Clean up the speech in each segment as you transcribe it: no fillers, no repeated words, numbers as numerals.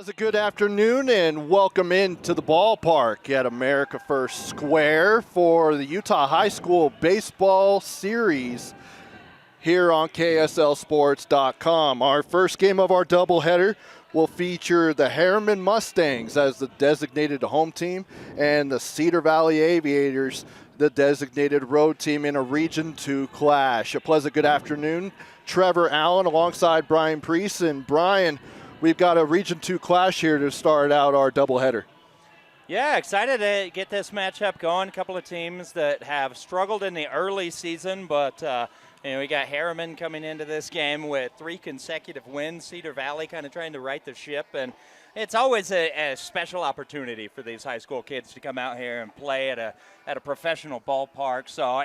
It's a good afternoon and welcome into the ballpark at America First Square for the Utah High School Baseball Series here on KSLSports.com. Our first game of our doubleheader will feature the Herriman Mustangs as the designated home team and the Cedar Valley Aviators, the designated road team in a Region 2 clash. A pleasant good afternoon. Trevor Allen alongside Brian Priest. And Brian, we've got a Region 2 clash here to start out our doubleheader. Yeah, excited to get this matchup going. A couple of teams that have struggled in the early season, but we got Herriman coming into this game with 3 consecutive wins. Cedar Valley kind of trying to right the ship, and it's always a special opportunity for these high school kids to come out here and play at a professional ballpark. So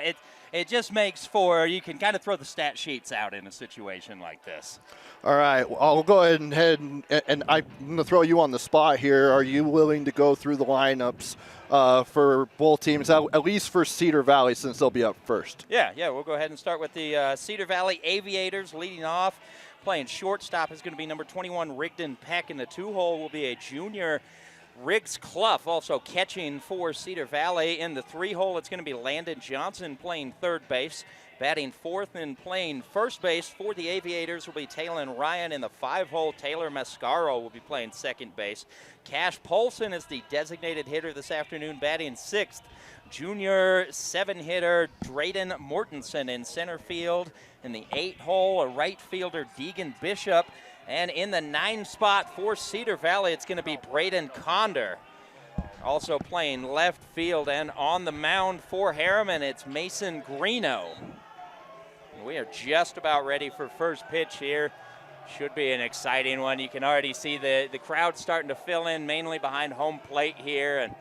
it just makes for, you can kind of throw the stat sheets out in a situation like this. All right, well, I'll go ahead and I'm going to throw you on the spot here. Are you willing to go through the lineups for both teams, at least for Cedar Valley, since they'll be up first? Yeah, we'll go ahead and start with the Cedar Valley Aviators leading off. Playing shortstop is going to be number 21, Rigdon Peck. In the 2-hole will be a junior, Riggs Clough, also catching for Cedar Valley. In the 3-hole, it's going to be Landon Johnson playing third base. Batting fourth and playing first base for the Aviators will be Talon Ryan. In the 5-hole, Taylor Mascaro will be playing second base. Cash Polson is the designated hitter this afternoon, batting sixth. Junior 7-hitter Drayden Mortensen in center field. In the 8-hole, a right fielder, Deegan Bishop. And in the 9 spot for Cedar Valley, it's going to be Braden Conder. Also playing left field, and on the mound for Herriman, it's Mason Greeno. We are just about ready for first pitch here. Should be an exciting one. You can already see the crowd starting to fill in, mainly behind home plate here. And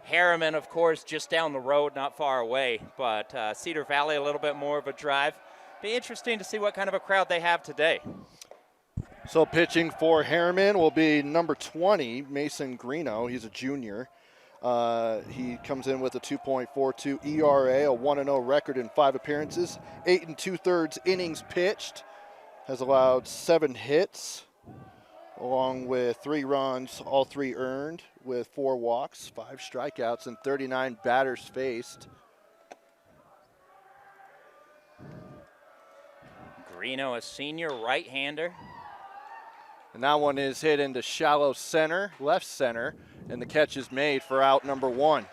Herriman, of course, just down the road, not far away. But Cedar Valley, a little bit more of a drive. Be interesting to see what kind of a crowd they have today. So pitching for Herriman will be number 20, Mason Greeno. He's a junior. He comes in with a 2.42 ERA, a 1-0 record in 5 appearances, 8 2/3 innings pitched, has allowed 7 hits, along with 3 runs, all 3 earned, with 4 walks, 5 strikeouts, and 39 batters faced. Greeno, a senior right-hander. And that one is hit into shallow center, left center, and the catch is made for out number 1.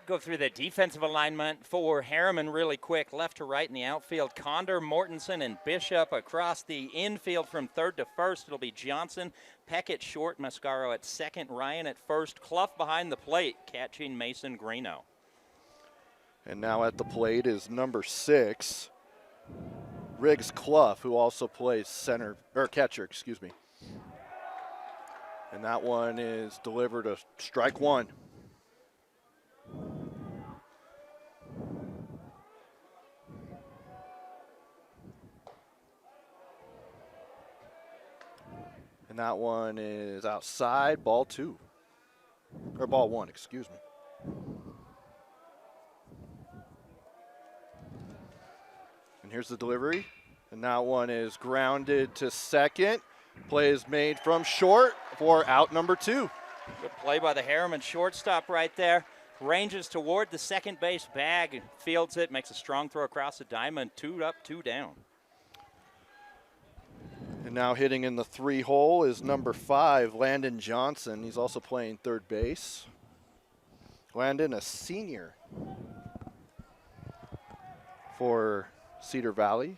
Go through the defensive alignment for Herriman really quick. Left to right in the outfield, Conder, Mortensen, and Bishop. Across the infield from third to first, it'll be Johnson, Peck at short, Mascaro at second, Ryan at first, Clough behind the plate, catching Mason Greeno. And now at the plate is number 6, Riggs Clough, who also plays catcher. And that one is delivered a strike 1. And that one is outside, ball 2. Or ball 1, excuse me. And here's the delivery. And that one is grounded to second. Play is made from short for out number 2. Good play by the Herriman shortstop right there. Ranges toward the second base bag, fields it, makes a strong throw across the diamond. 2 up, 2 down. And now hitting in the 3-hole is number 5, Landon Johnson. He's also playing third base. Landon, a senior for Cedar Valley.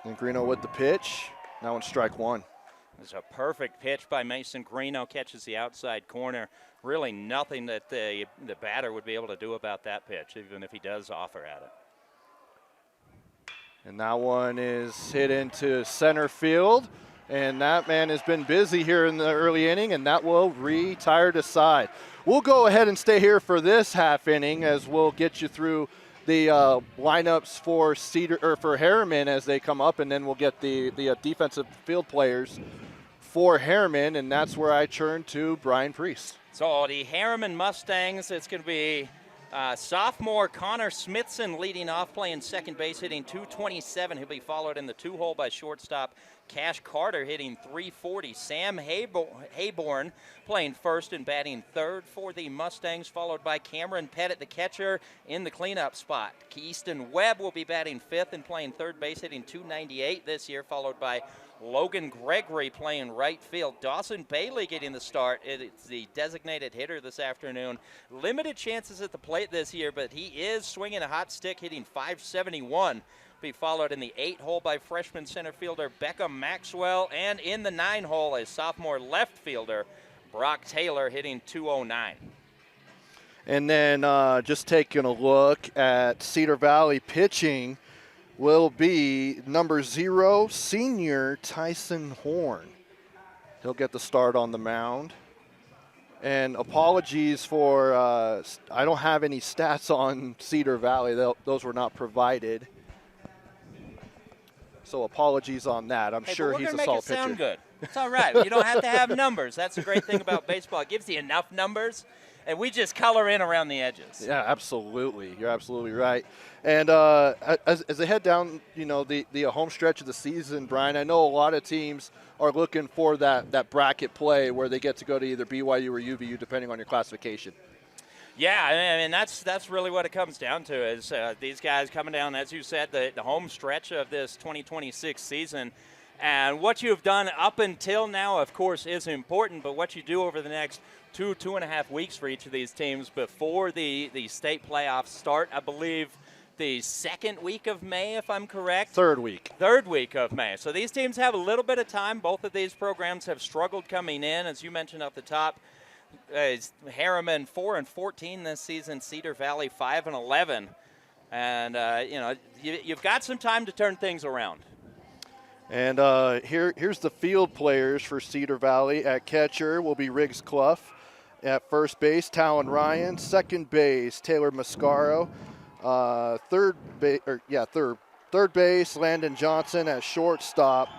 And Greeno with the pitch. Now in strike 1. It's a perfect pitch by Mason Greeno, catches the outside corner. Really nothing that the batter would be able to do about that pitch, even if he does offer at it. And that one is hit into center field. And that man has been busy here in the early inning, and that will retire to side. We'll go ahead and stay here for this half inning as we'll get you through the lineups for Herriman as they come up, and then we'll get the defensive field players for Herriman, and that's where I turn to Brian Priest. So the Herriman Mustangs, it's going to be Sophomore Connor Smithson leading off, playing second base, hitting .227. He'll be followed in the 2-hole by shortstop Cash Carter, hitting .340. Sam Hayborn playing first and batting third for the Mustangs, followed by Cameron Pettit, the catcher, in the cleanup spot. Keaston Webb will be batting fifth and playing third base, hitting .298 this year, followed by Logan Gregory playing right field. Dawson Bailey getting the start. It's the designated hitter this afternoon. Limited chances at the plate this year, but he is swinging a hot stick, hitting .571. Be followed in the 8-hole by freshman center fielder Becca Maxwell, and in the 9-hole a sophomore left fielder Brock Taylor, hitting .209. And then just taking a look at Cedar Valley pitching will be number 0, senior Tyson Horn. He'll get the start on the mound. And apologies for, I don't have any stats on Cedar Valley. Those were not provided. So apologies on that. I'm sure he's a solid pitcher. We're going to make it sound good. It's all right. You don't have to have numbers. That's the great thing about baseball. It gives you enough numbers, and we just color in around the edges. Yeah, absolutely. You're absolutely right. And as they head down, the home stretch of the season, Brian, I know a lot of teams are looking for that bracket play where they get to go to either BYU or UVU, depending on your classification. Yeah, I mean, that's really what it comes down to is these guys coming down, as you said, the home stretch of this 2026 season. And what you've done up until now, of course, is important, but what you do over the next 2.5 weeks for each of these teams before the state playoffs start, I believe the second week of May, if I'm correct. Third week of May. So these teams have a little bit of time. Both of these programs have struggled coming in, as you mentioned at the top. Herriman 4-14 this season, Cedar Valley 5-11, and you've got some time to turn things around. And here's the field players for Cedar Valley. At catcher will be Riggs Clough. At first base, Talon Ryan. Second base, Taylor Mascaro. Third base, Landon Johnson. At shortstop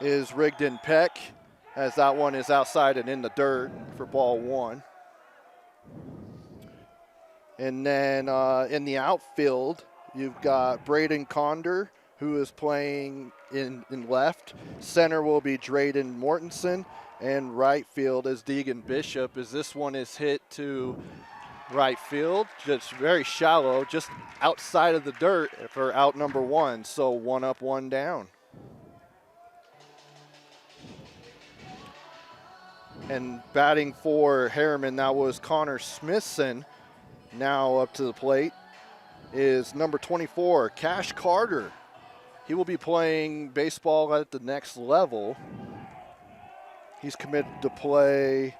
is Rigdon Peck, as that one is outside and in the dirt for ball 1. And then in the outfield, you've got Braden Conder, who is playing in left. Center will be Drayden Mortensen, and right field is Deegan Bishop, as this one is hit to right field, just very shallow, just outside of the dirt for out number 1, so 1 up, 1 down. And batting for Herriman, that was Connor Smithson. Now up to the plate is number 24, Cash Carter. He will be playing baseball at the next level. He's committed to play,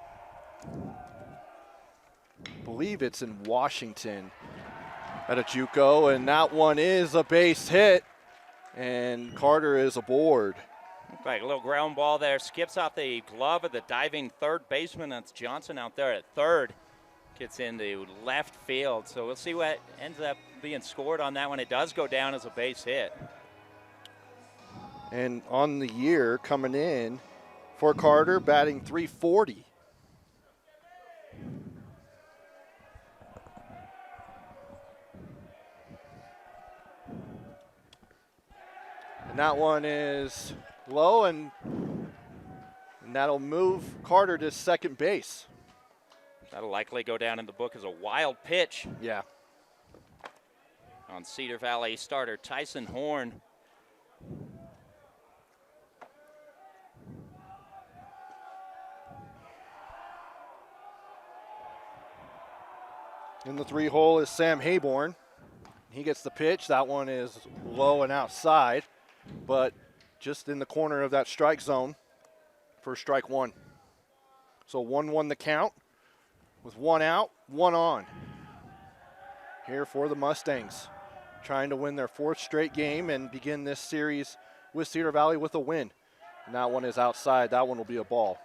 I believe it's in Washington at a JUCO, and that one is a base hit, and Carter is aboard. Right, a little ground ball there, skips off the glove of the diving third baseman. That's Johnson out there at third. Gets into left field, so we'll see what ends up being scored on that one. It does go down as a base hit. And on the year, coming in for Carter, batting .340. And that one is low, and that'll move Carter to second base. That'll likely go down in the book as a wild pitch. Yeah. On Cedar Valley starter Tyson Horn. In the 3-hole is Sam Hayborn. He gets the pitch. That one is low and outside, but just in the corner of that strike zone for strike 1. So 1-1 the count with 1 out, 1 on. Here for the Mustangs, trying to win their 4th straight game and begin this series with Cedar Valley with a win. And that one is outside. That one will be a ball.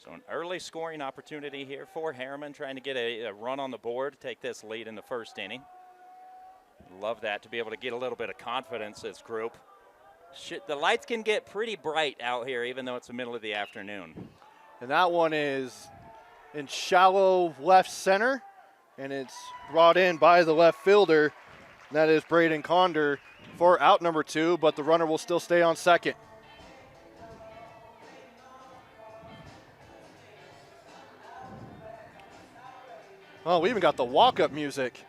So an early scoring opportunity here for Herriman, trying to get a run on the board, take this lead in the first inning. Love that, to be able to get a little bit of confidence, this group. The lights can get pretty bright out here, even though it's the middle of the afternoon. And that one is in shallow left center, and it's brought in by the left fielder. And that is Braden Conder for out number 2, but the runner will still stay on second. Oh, we even got the walk-up music.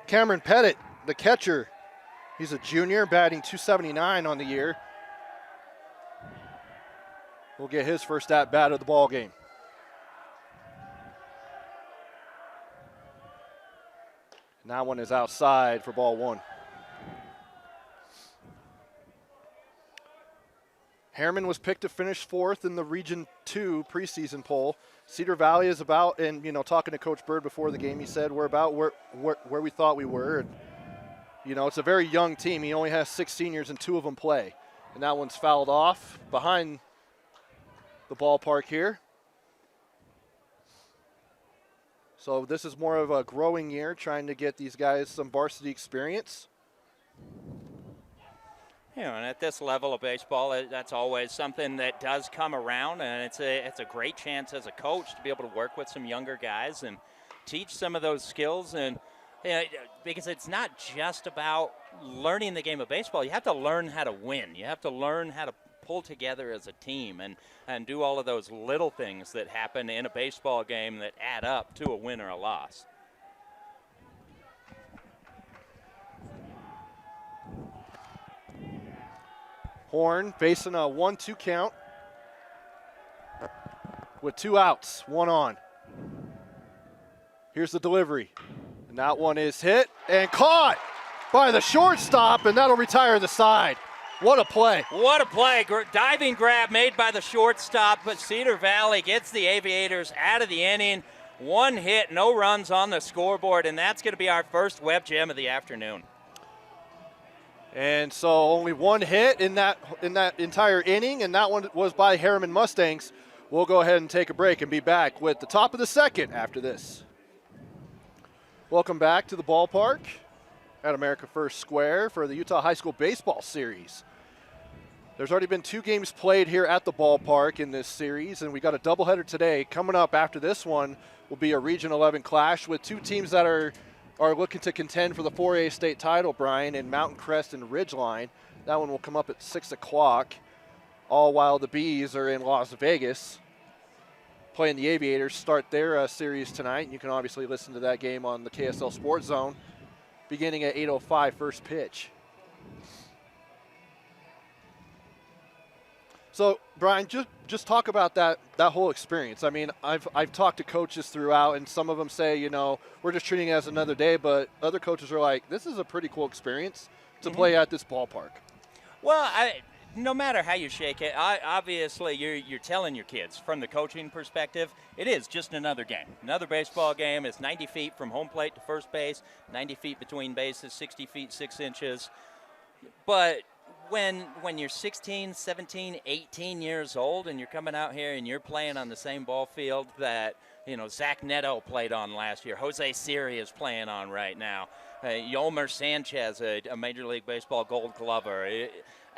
Cameron Pettit, the catcher. He's a junior, batting .279 on the year. Will get his first at-bat of the ball game. And that one is outside for ball 1. Herriman was picked to finish 4th in the Region 2 preseason poll. Cedar Valley is about, and talking to Coach Bird before the game, he said we're about where we thought we were. And, it's a very young team. He only has 6 seniors and 2 of them play. And that one's fouled off behind the ballpark here. So this is more of a growing year, trying to get these guys some varsity experience. And at this level of baseball, that's always something that does come around, and it's a great chance as a coach to be able to work with some younger guys and teach some of those skills. And because it's not just about learning the game of baseball, you have to learn how to win. You have to learn how to pull together as a team and do all of those little things that happen in a baseball game that add up to a win or a loss. Horn facing a 1-2 count with 2 outs, 1 on. Here's the delivery. And that one is hit and caught by the shortstop, and that'll retire the side. What a play. What a play. Diving grab made by the shortstop, but Cedar Valley gets the Aviators out of the inning. 1 hit, no runs on the scoreboard, and that's going to be our first web gem of the afternoon. And so only 1 hit in that entire inning, and that one was by Herriman Mustangs. We'll go ahead and take a break and be back with the top of the second after this. Welcome back to the ballpark at America First Square for the Utah High School Baseball Series. There's already been 2 games played here at the ballpark in this series, and we got a doubleheader today. Coming up after this one will be a Region 11 clash with 2 teams that are looking to contend for the 4A state title, Brian, in Mountain Crest and Ridgeline. That one will come up at 6 o'clock, all while the Bees are in Las Vegas playing the Aviators. Start their series tonight. You can obviously listen to that game on the KSL Sports Zone beginning at 8:05 first pitch. So, Brian, just talk about that whole experience. I mean, I've talked to coaches throughout, and some of them say, we're just treating it as another day, but other coaches are like, this is a pretty cool experience to play at this ballpark. Well, no matter how you shake it, obviously you're telling your kids from the coaching perspective, it is just another game. Another baseball game. It's 90 feet from home plate to first base, 90 feet between bases, 60 feet, 6 inches. But when you're 16, 17, 18 years old and you're coming out here and you're playing on the same ball field that, Zach Neto played on last year, Jose Siri is playing on right now, Yolmer Sanchez, a Major League Baseball Gold Glover.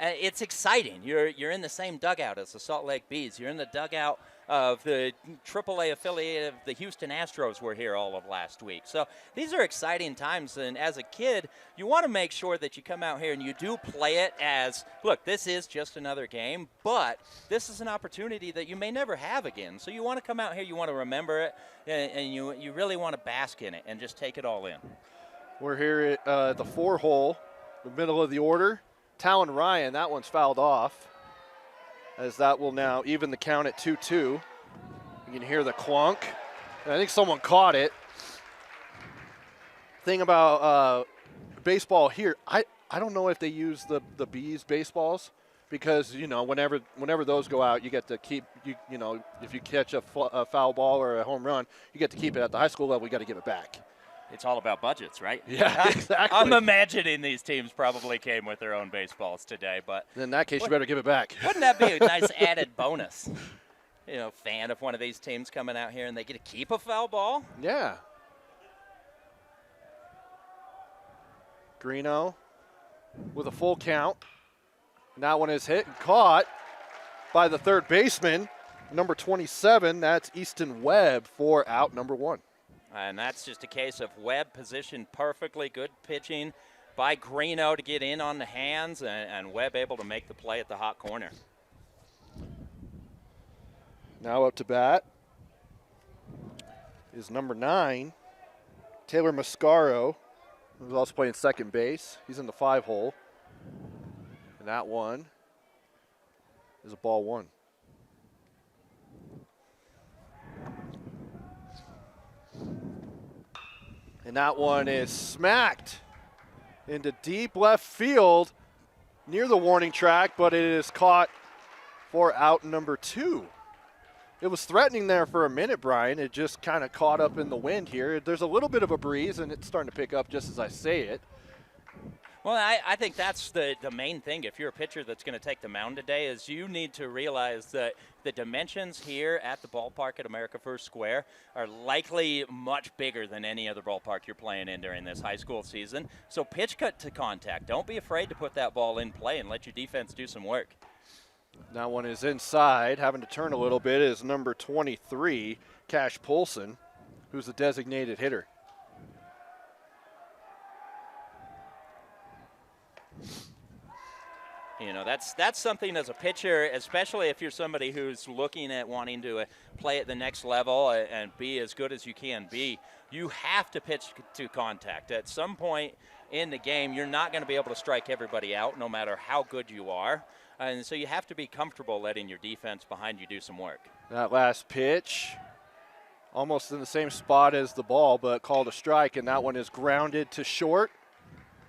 It's exciting. You're in the same dugout as the Salt Lake Bees. You're in the dugout of the AAA affiliate of the Houston Astros were here all of last week. So these are exciting times, and as a kid, you want to make sure that you come out here and you do play it as, look, this is just another game, but this is an opportunity that you may never have again. So you want to come out here, you want to remember it, and you really want to bask in it and just take it all in. We're here at the 4-hole, the middle of the order. Talon Ryan, that one's fouled off, as that will now even the count at 2-2. You can hear the clunk. And I think someone caught it. Thing about baseball here, I don't know if they use the Bees baseballs, because whenever those go out, you get to keep if you catch a foul ball or a home run, you get to keep it. At the high school level, you got to give it back. It's all about budgets, right? Yeah, exactly. I'm imagining these teams probably came with their own baseballs today, but in that case, you better give it back. Wouldn't that be a nice added bonus? Fan of one of these teams coming out here and they get to keep a foul ball? Yeah. Greeno with a full count. And that one is hit and caught by the third baseman. number 27, that's Easton Webb for out number 1. And that's just a case of Webb positioned perfectly, good pitching by Greeno to get in on the hands, and Webb able to make the play at the hot corner. Now up to bat is number 9, Taylor Mascaro, who's also playing second base. He's in the 5 hole. And that one is a ball 1. And that one is smacked into deep left field near the warning track, but it is caught for out number 2. It was threatening there for a minute, Brian. It just kind of caught up in the wind here. There's a little bit of a breeze, and it's starting to pick up just as I say it. Well, I think that's the main thing. If you're a pitcher that's going to take the mound today, is you need to realize that the dimensions here at the ballpark at America First Square are likely much bigger than any other ballpark you're playing in during this high school season. So pitch cut to contact. Don't be afraid to put that ball in play and let your defense do some work. That one is inside. Having to turn a little bit is number 23, Cash Polson, who's the designated hitter. You know, that's something as a pitcher, especially if you're somebody who's looking at wanting to play at the next level and be as good as you can be. You have to pitch to contact. At some point in the game, you're not going to be able to strike everybody out no matter how good you are. And so you have to be comfortable letting your defense behind you do some work. That last pitch, almost in the same spot as the ball, but called a strike, and that one is grounded to short.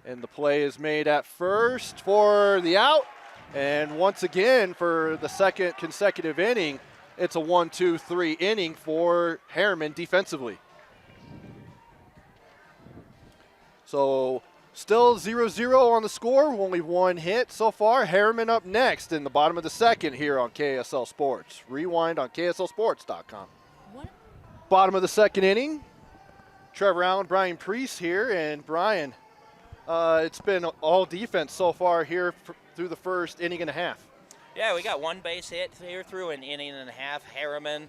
And the play is made at first for the out. And once again, for the second consecutive inning, it's a 1-2-3 inning for Herriman defensively. So still 0-0 on the score, only one hit so far. Herriman up next in the bottom of the second here on KSL Sports. Rewind on KSLSports.com. Bottom of the second inning. Trevor Allen, Brian Priest here, and Brian, it's been all defense so far here through the first inning and a half. Yeah, we got one base hit here through an inning and a half. Herriman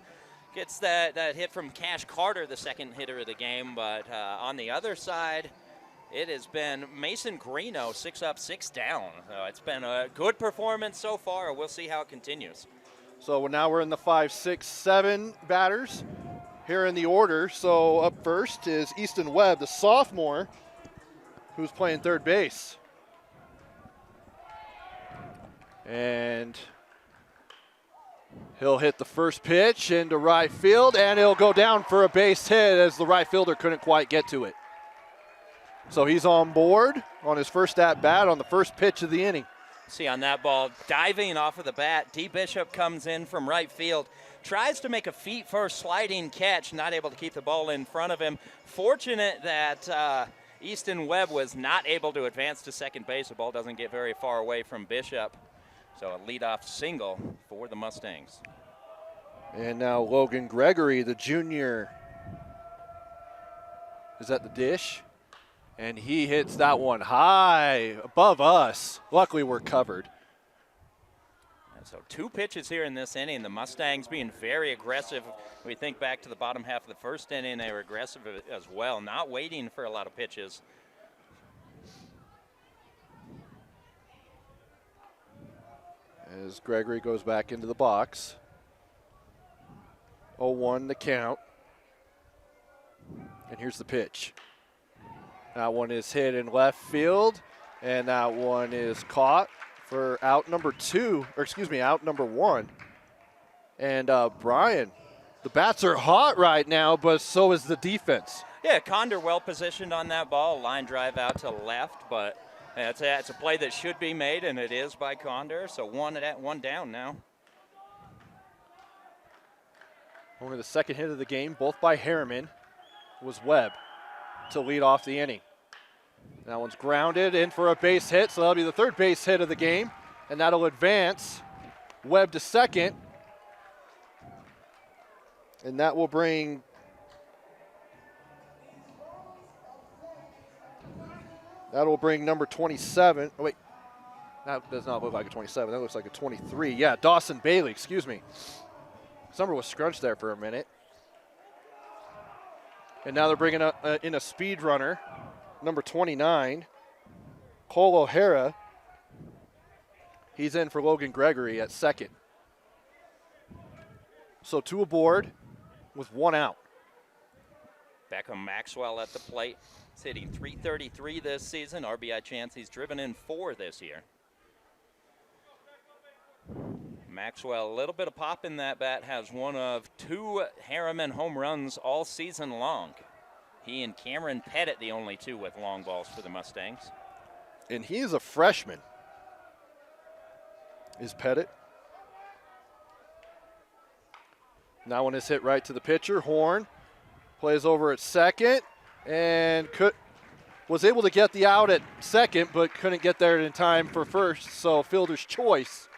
gets that hit from Cash Carter, the second hitter of the game. But on the other side, it has been Mason Greeno, 6 up, 6 down. So it's been a good performance so far. We'll see how it continues. So now we're in the 5, 6, 7 batters here in the order. So up first is Easton Webb, the sophomore, who's playing third base. And he'll hit the first pitch into right field, and he'll go down for a base hit as the right fielder couldn't quite get to it. So he's on board on his first at-bat on the first pitch of the inning. See on that ball, diving off of the bat, D. Bishop comes in from right field, tries to make a feet-first sliding catch, not able to keep the ball in front of him. Fortunate that Easton Webb was not able to advance to second base. The ball doesn't get very far away from Bishop. So a leadoff single for the Mustangs. And now Logan Gregory, the junior, is at the dish. And he hits that one high above us. Luckily, we're covered. And so 2 pitches here in this inning. The Mustangs being very aggressive. We think back to the bottom half of the first inning, they were aggressive as well, not waiting for a lot of pitches. As Gregory goes back into the box. 0-1 the count. And here's the pitch. That one is hit in left field, and that one is caught for out number 1. And Brian, the bats are hot right now, but so is the defense. Yeah, Condor well positioned on that ball. Line drive out to left, but it's a play that should be made, and it is by Condor. So one down now. Only the second hit of the game, both by Herriman, was Webb to lead off the inning. That one's grounded in for a base hit, so that'll be the third base hit of the game, and that'll advance Webb to second. And that will bring number 27. Oh, wait. That does not look like a 27. That looks like a 23. Yeah, Dawson Bailey, excuse me. Summer was scrunched there for a minute. And now they're bringing in a speed runner, number 29, Cole O'Hara. He's in for Logan Gregory at second. So 2 aboard with 1 out. Beckham Maxwell at the plate. He's hitting .333 this season. RBI chance, he's driven in 4 this year. Maxwell, a little bit of pop in that bat, has one of 2 Herriman home runs all season long. He and Cameron Pettit, the only 2 with long balls for the Mustangs. And he is a freshman. Is Pettit. Now one is hit right to the pitcher. Horn plays over at second and was able to get the out at second, but couldn't get there in time for first, so fielder's choice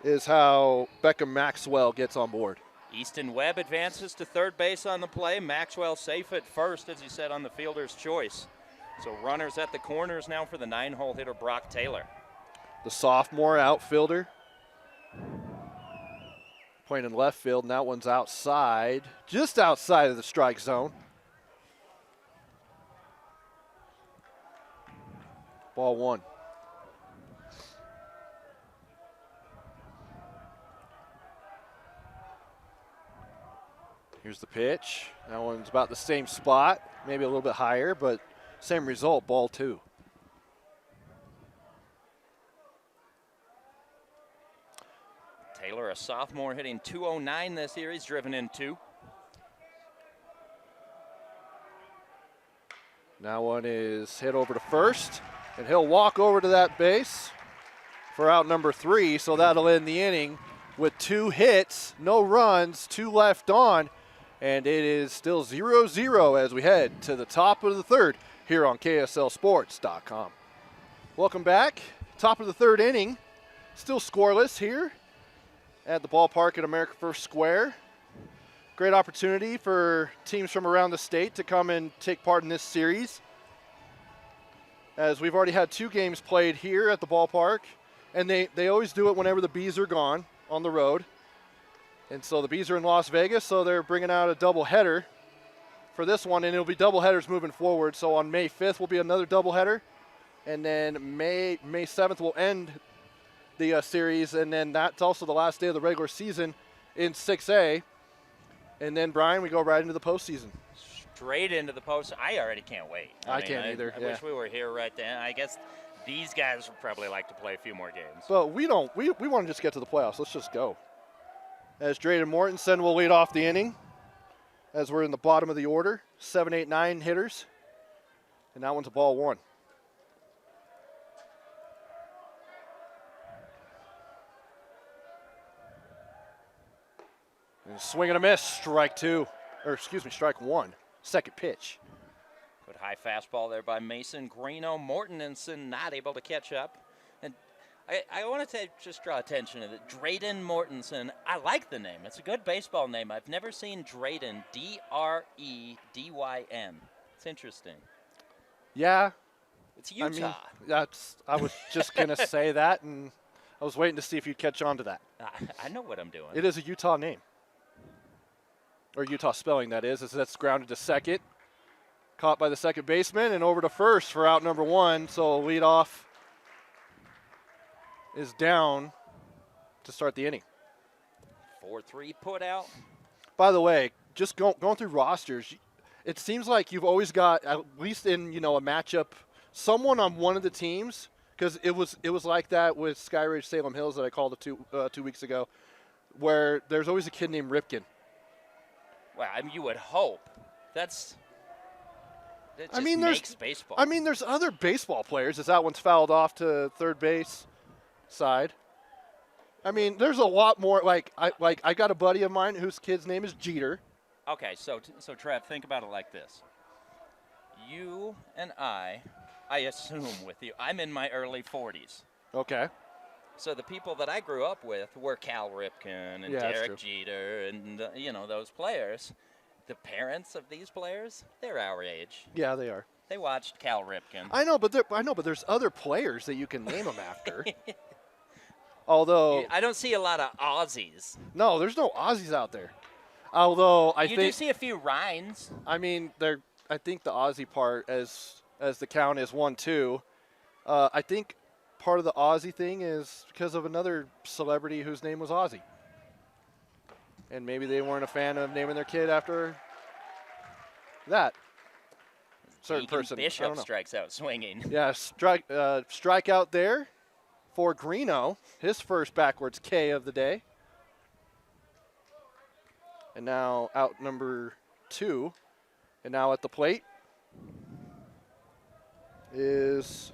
is how Beckham Maxwell gets on board. Easton Webb advances to third base on the play. Maxwell safe at first, as he said, on the fielder's choice. So runners at the corners now for the 9-hole hitter Brock Taylor. The sophomore outfielder playing in left field, and that one's outside, just outside of the strike zone. Ball 1. Here's the pitch. That one's about the same spot, maybe a little bit higher, but same result, ball 2. Taylor, a sophomore, hitting .209 this year. He's driven in 2. Now one is hit over to first, and he'll walk over to that base for out number 3, so that'll end the inning with 2 hits, no runs, 2 left on, and it is still 0-0 as we head to the top of the 3rd here on KSLSports.com. Welcome back. Top of the 3rd inning, still scoreless here at the ballpark at America First Square. Great opportunity for teams from around the state to come and take part in this series, as we've already had 2 games played here at the ballpark, and they always do it whenever the Bees are gone on the road. And so the Bees are in Las Vegas, so they're bringing out a doubleheader for this one, and it'll be doubleheaders moving forward. So on May 5th will be another doubleheader, and then May 7th will end the series, and then that's also the last day of the regular season in 6A. And then, Brian, we go right into the postseason. Straight into the post. I already can't wait. I can't either. I wish we were here right then. I guess these guys would probably like to play a few more games. But we don't. We want to just get to the playoffs. Let's just go. As Drayden Mortensen will lead off the inning, as we're in the bottom of the order, 7, 8, 9 hitters. And that one's a ball 1. And swing and a miss, strike 1, second pitch. Good high fastball there by Mason Greeno. Mortensen not able to catch up. And I want to just draw attention to it. Drayden Mortensen. I like the name. It's a good baseball name. I've never seen Drayden, D-R-E-D-Y-N. It's interesting. Yeah. It's Utah. I was just going to say that, and I was waiting to see if you'd catch on to that. I know what I'm doing. It is a Utah name. Or Utah spelling, that is, as that's grounded to second. Caught by the second baseman and over to first for out number 1. So leadoff is down to start the inning. 4-3 put out. By the way, just going through rosters, it seems like you've always got, at least in a matchup, someone on one of the teams, because it was like that with Skyridge Salem Hills that I called 2 weeks ago, where there's always a kid named Ripken. Well, I mean, you would hope. That makes baseball. I mean, there's other baseball players as that one's fouled off to third base side. I mean, there's a lot more. I got a buddy of mine whose kid's name is Jeter. Okay, so Trev, think about it like this. You and I assume with you, I'm in my early 40s. Okay. So the people that I grew up with were Cal Ripken and Derek Jeter and those players. The parents of these players, they're our age. Yeah, they are. They watched Cal Ripken. I know, but there's other players that you can name them after. Although I don't see a lot of Aussies. no, there's no Aussies out there. Although I You think do see a few Rhines. I mean, I think the Aussie part, as the count is 1-2. I think part of the Aussie thing is because of another celebrity whose name was Aussie, and maybe they weren't a fan of naming their kid after that certain Deacon person. I Bishop don't know. strikes out swinging. Yeah, strikeout there for Greeno, his first backwards K of the day, and now out number 2. And now at the plate is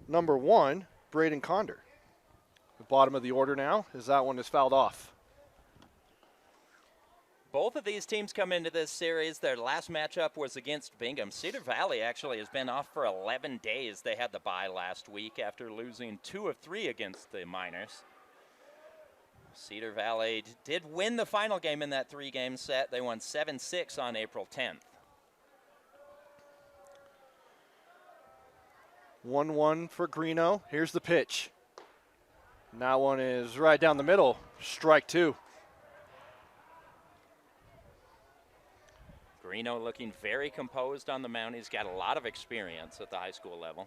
number 1, Braden Conder. The bottom of the order now, as that one is fouled off. Both of these teams come into this series. Their last matchup was against Bingham. Cedar Valley actually has been off for 11 days. They had the bye last week after losing 2 of 3 against the Miners. Cedar Valley did win the final game in that 3-game set. They won 7-6 on April 10th. 1-1 for Greeno. Here's the pitch. And that one is right down the middle. Strike 2. Greeno looking very composed on the mound. He's got a lot of experience at the high school level.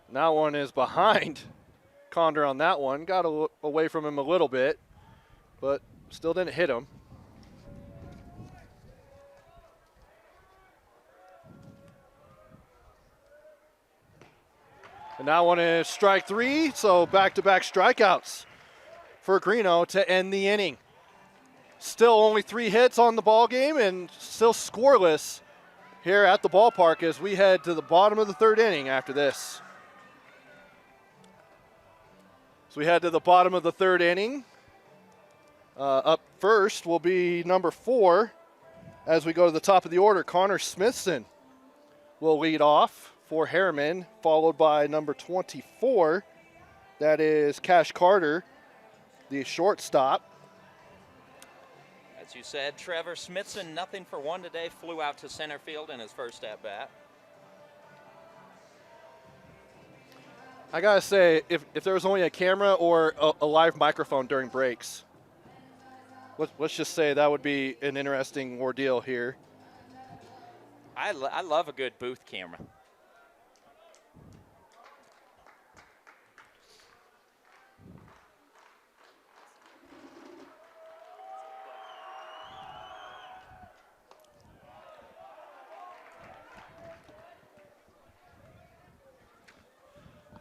And that one is behind Conder on that one. Got away from him a little bit, but still didn't hit him. And that one is strike 3, so back-to-back strikeouts for Greeno to end the inning. Still only 3 hits on the ball game and still scoreless here at the ballpark as we head to the bottom of the 3rd inning after this. So we head to the bottom of the 3rd inning. Up first will be number 4 as we go to the top of the order. Connor Smithson will lead off for Herriman, followed by number 24. That is Cash Carter, the shortstop. As you said, Trevor Smithson, nothing for 1 today, flew out to center field in his first at-bat. I gotta say, if there was only a camera or a live microphone during breaks, let's just say that would be an interesting ordeal here. I love a good booth camera.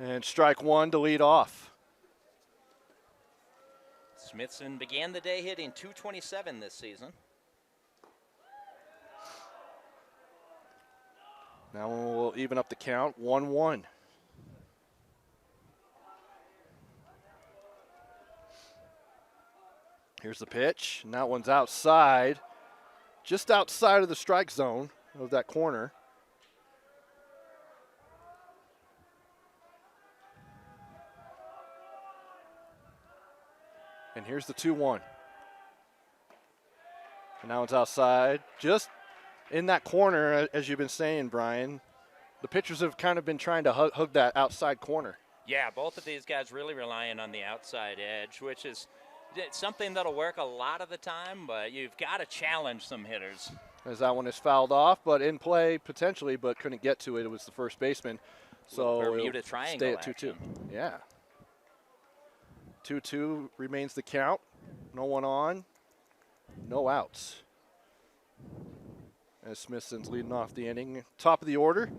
And strike 1 to lead off. Smithson began the day hitting .227 this season. Now we'll even up the count, 1-1. Here's the pitch, and that one's outside, just outside of the strike zone of that corner. And here's the 2-1. And now it's outside, just in that corner, as you've been saying, Brian. The pitchers have kind of been trying to hug that outside corner. Yeah, both of these guys really relying on the outside edge, which is something that'll work a lot of the time, but you've got to challenge some hitters. As that one is fouled off, but in play potentially, but couldn't get to it. It was the first baseman. So Bermuda triangle stay at 2-2. action. Yeah. 2-2 remains the count. No one on, no outs. As Smithson's leading off the inning. Top of the order.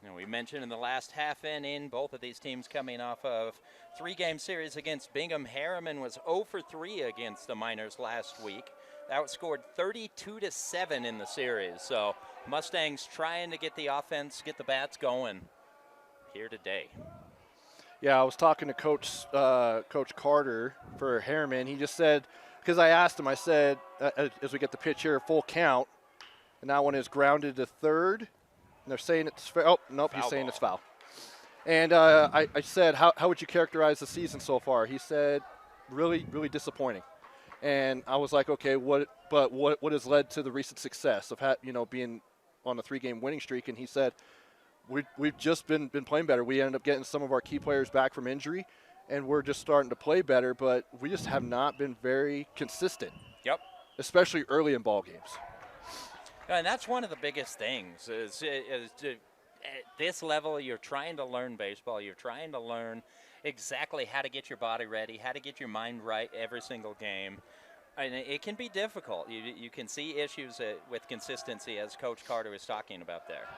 And we mentioned in the last half inning, both of these teams coming off of 3-game series against Bingham. Herriman was 0 for 3 against the Miners last week. That was scored 32-7 in the series. So Mustangs trying to get the offense, get the bats going here today. Yeah, I was talking to Coach Carter for Herriman. He just said, because I asked him, I said, as we get the pitch here, full count, and that one is grounded to third. And they're saying it's oh nope, Foul he's saying ball. it's foul. And I said, how would you characterize the season so far? He said, really, really disappointing. And I was like, okay, what has led to the recent success of being on a 3-game winning streak? And he said, we've just been playing better. We ended up getting some of our key players back from injury, and we're just starting to play better, but we just have not been very consistent. Yep. Especially early in ball games. And that's one of the biggest things is at this level, you're trying to learn baseball. You're trying to learn exactly how to get your body ready, how to get your mind right every single game. And it can be difficult. You can see issues with consistency, as Coach Carter was talking about there.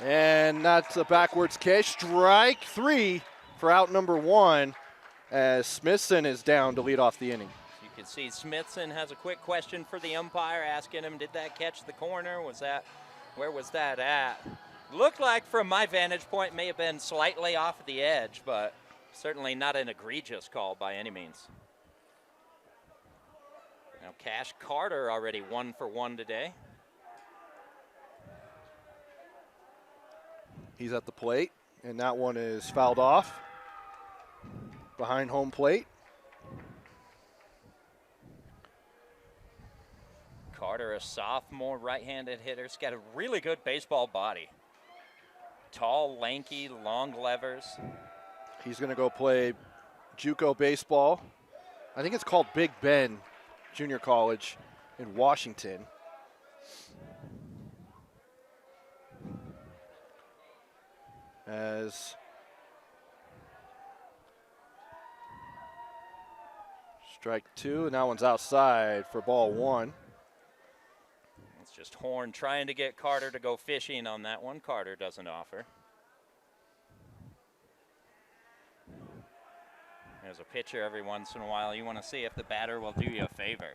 And that's a backwards catch. Strike 3 for out number 1 as Smithson is down to lead off the inning. You can see Smithson has a quick question for the umpire, asking him, did that catch the corner? Where was that at? Looked like, from my vantage point, may have been slightly off the edge, but certainly not an egregious call by any means. Now Cash Carter already 1 for 1 today. He's at the plate, and that one is fouled off behind home plate. Carter, a sophomore right-handed hitter. He's got a really good baseball body. Tall, lanky, long levers. He's going to go play JUCO baseball. I think it's called Big Ben Junior College in Washington. As strike 2, and that one's outside for ball 1. It's just Horn trying to get Carter to go fishing on that one. Carter doesn't offer. There's a pitcher every once in a while. You want to see if the batter will do you a favor.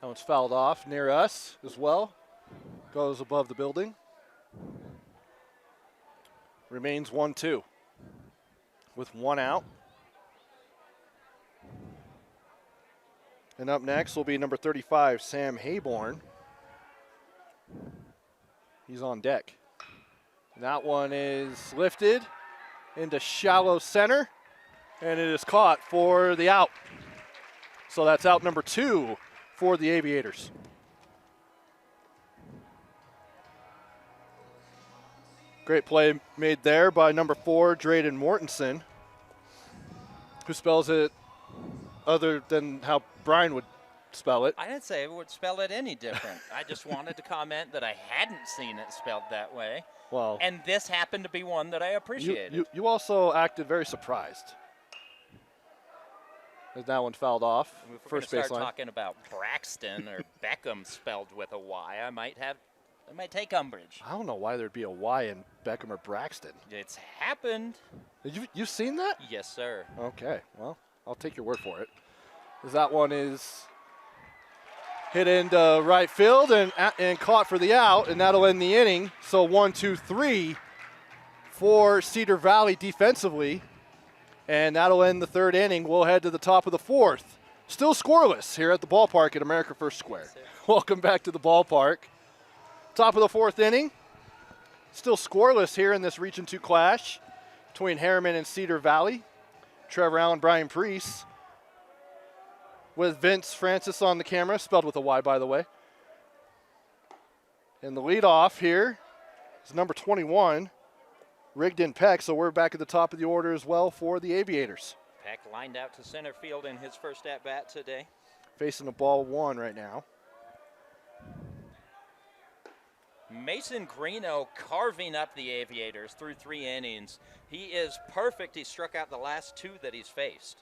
That one's fouled off near us as well. Goes above the building. Remains 1-2 with 1 out. And up next will be number 35, Sam Hayborn. He's on deck. And that one is lifted into shallow center, and it is caught for the out. So that's out number 2 for the Aviators. Great play made there by number 4, Drayden Mortensen, who spells it other than how Brian would spell it. I didn't say it would spell it any different. I just wanted to comment that I hadn't seen it spelled that way. Well, and this happened to be one that I appreciated. You also acted very surprised. As that one fouled off. If we're first going to baseline. start talking about Braxton or Beckham spelled with a Y, I might take umbrage. I don't know why there'd be a Y in Beckham or Braxton. It's happened. You've seen that? Yes, sir. Okay, well, I'll take your word for it. As that one is hit into right field and caught for the out, and that'll end the inning. So 1-2-3 for Cedar Valley defensively, and that'll end the 3rd inning. We'll head to the top of the 4th. Still scoreless here at the ballpark at America First Square. Welcome back to the ballpark. Top of the 4th inning. Still scoreless here in this Region 2 clash between Herriman and Cedar Valley. Trevor Allen, Brian Priest, with Vince Francis on the camera, spelled with a Y, by the way. And the leadoff here is number 21, Rigdon Peck. So we're back at the top of the order as well for the Aviators. Peck lined out to center field in his first at-bat today. Facing the ball 1 right now. Mason Greeno carving up the Aviators through 3 innings. He is perfect. He struck out the last 2 that he's faced.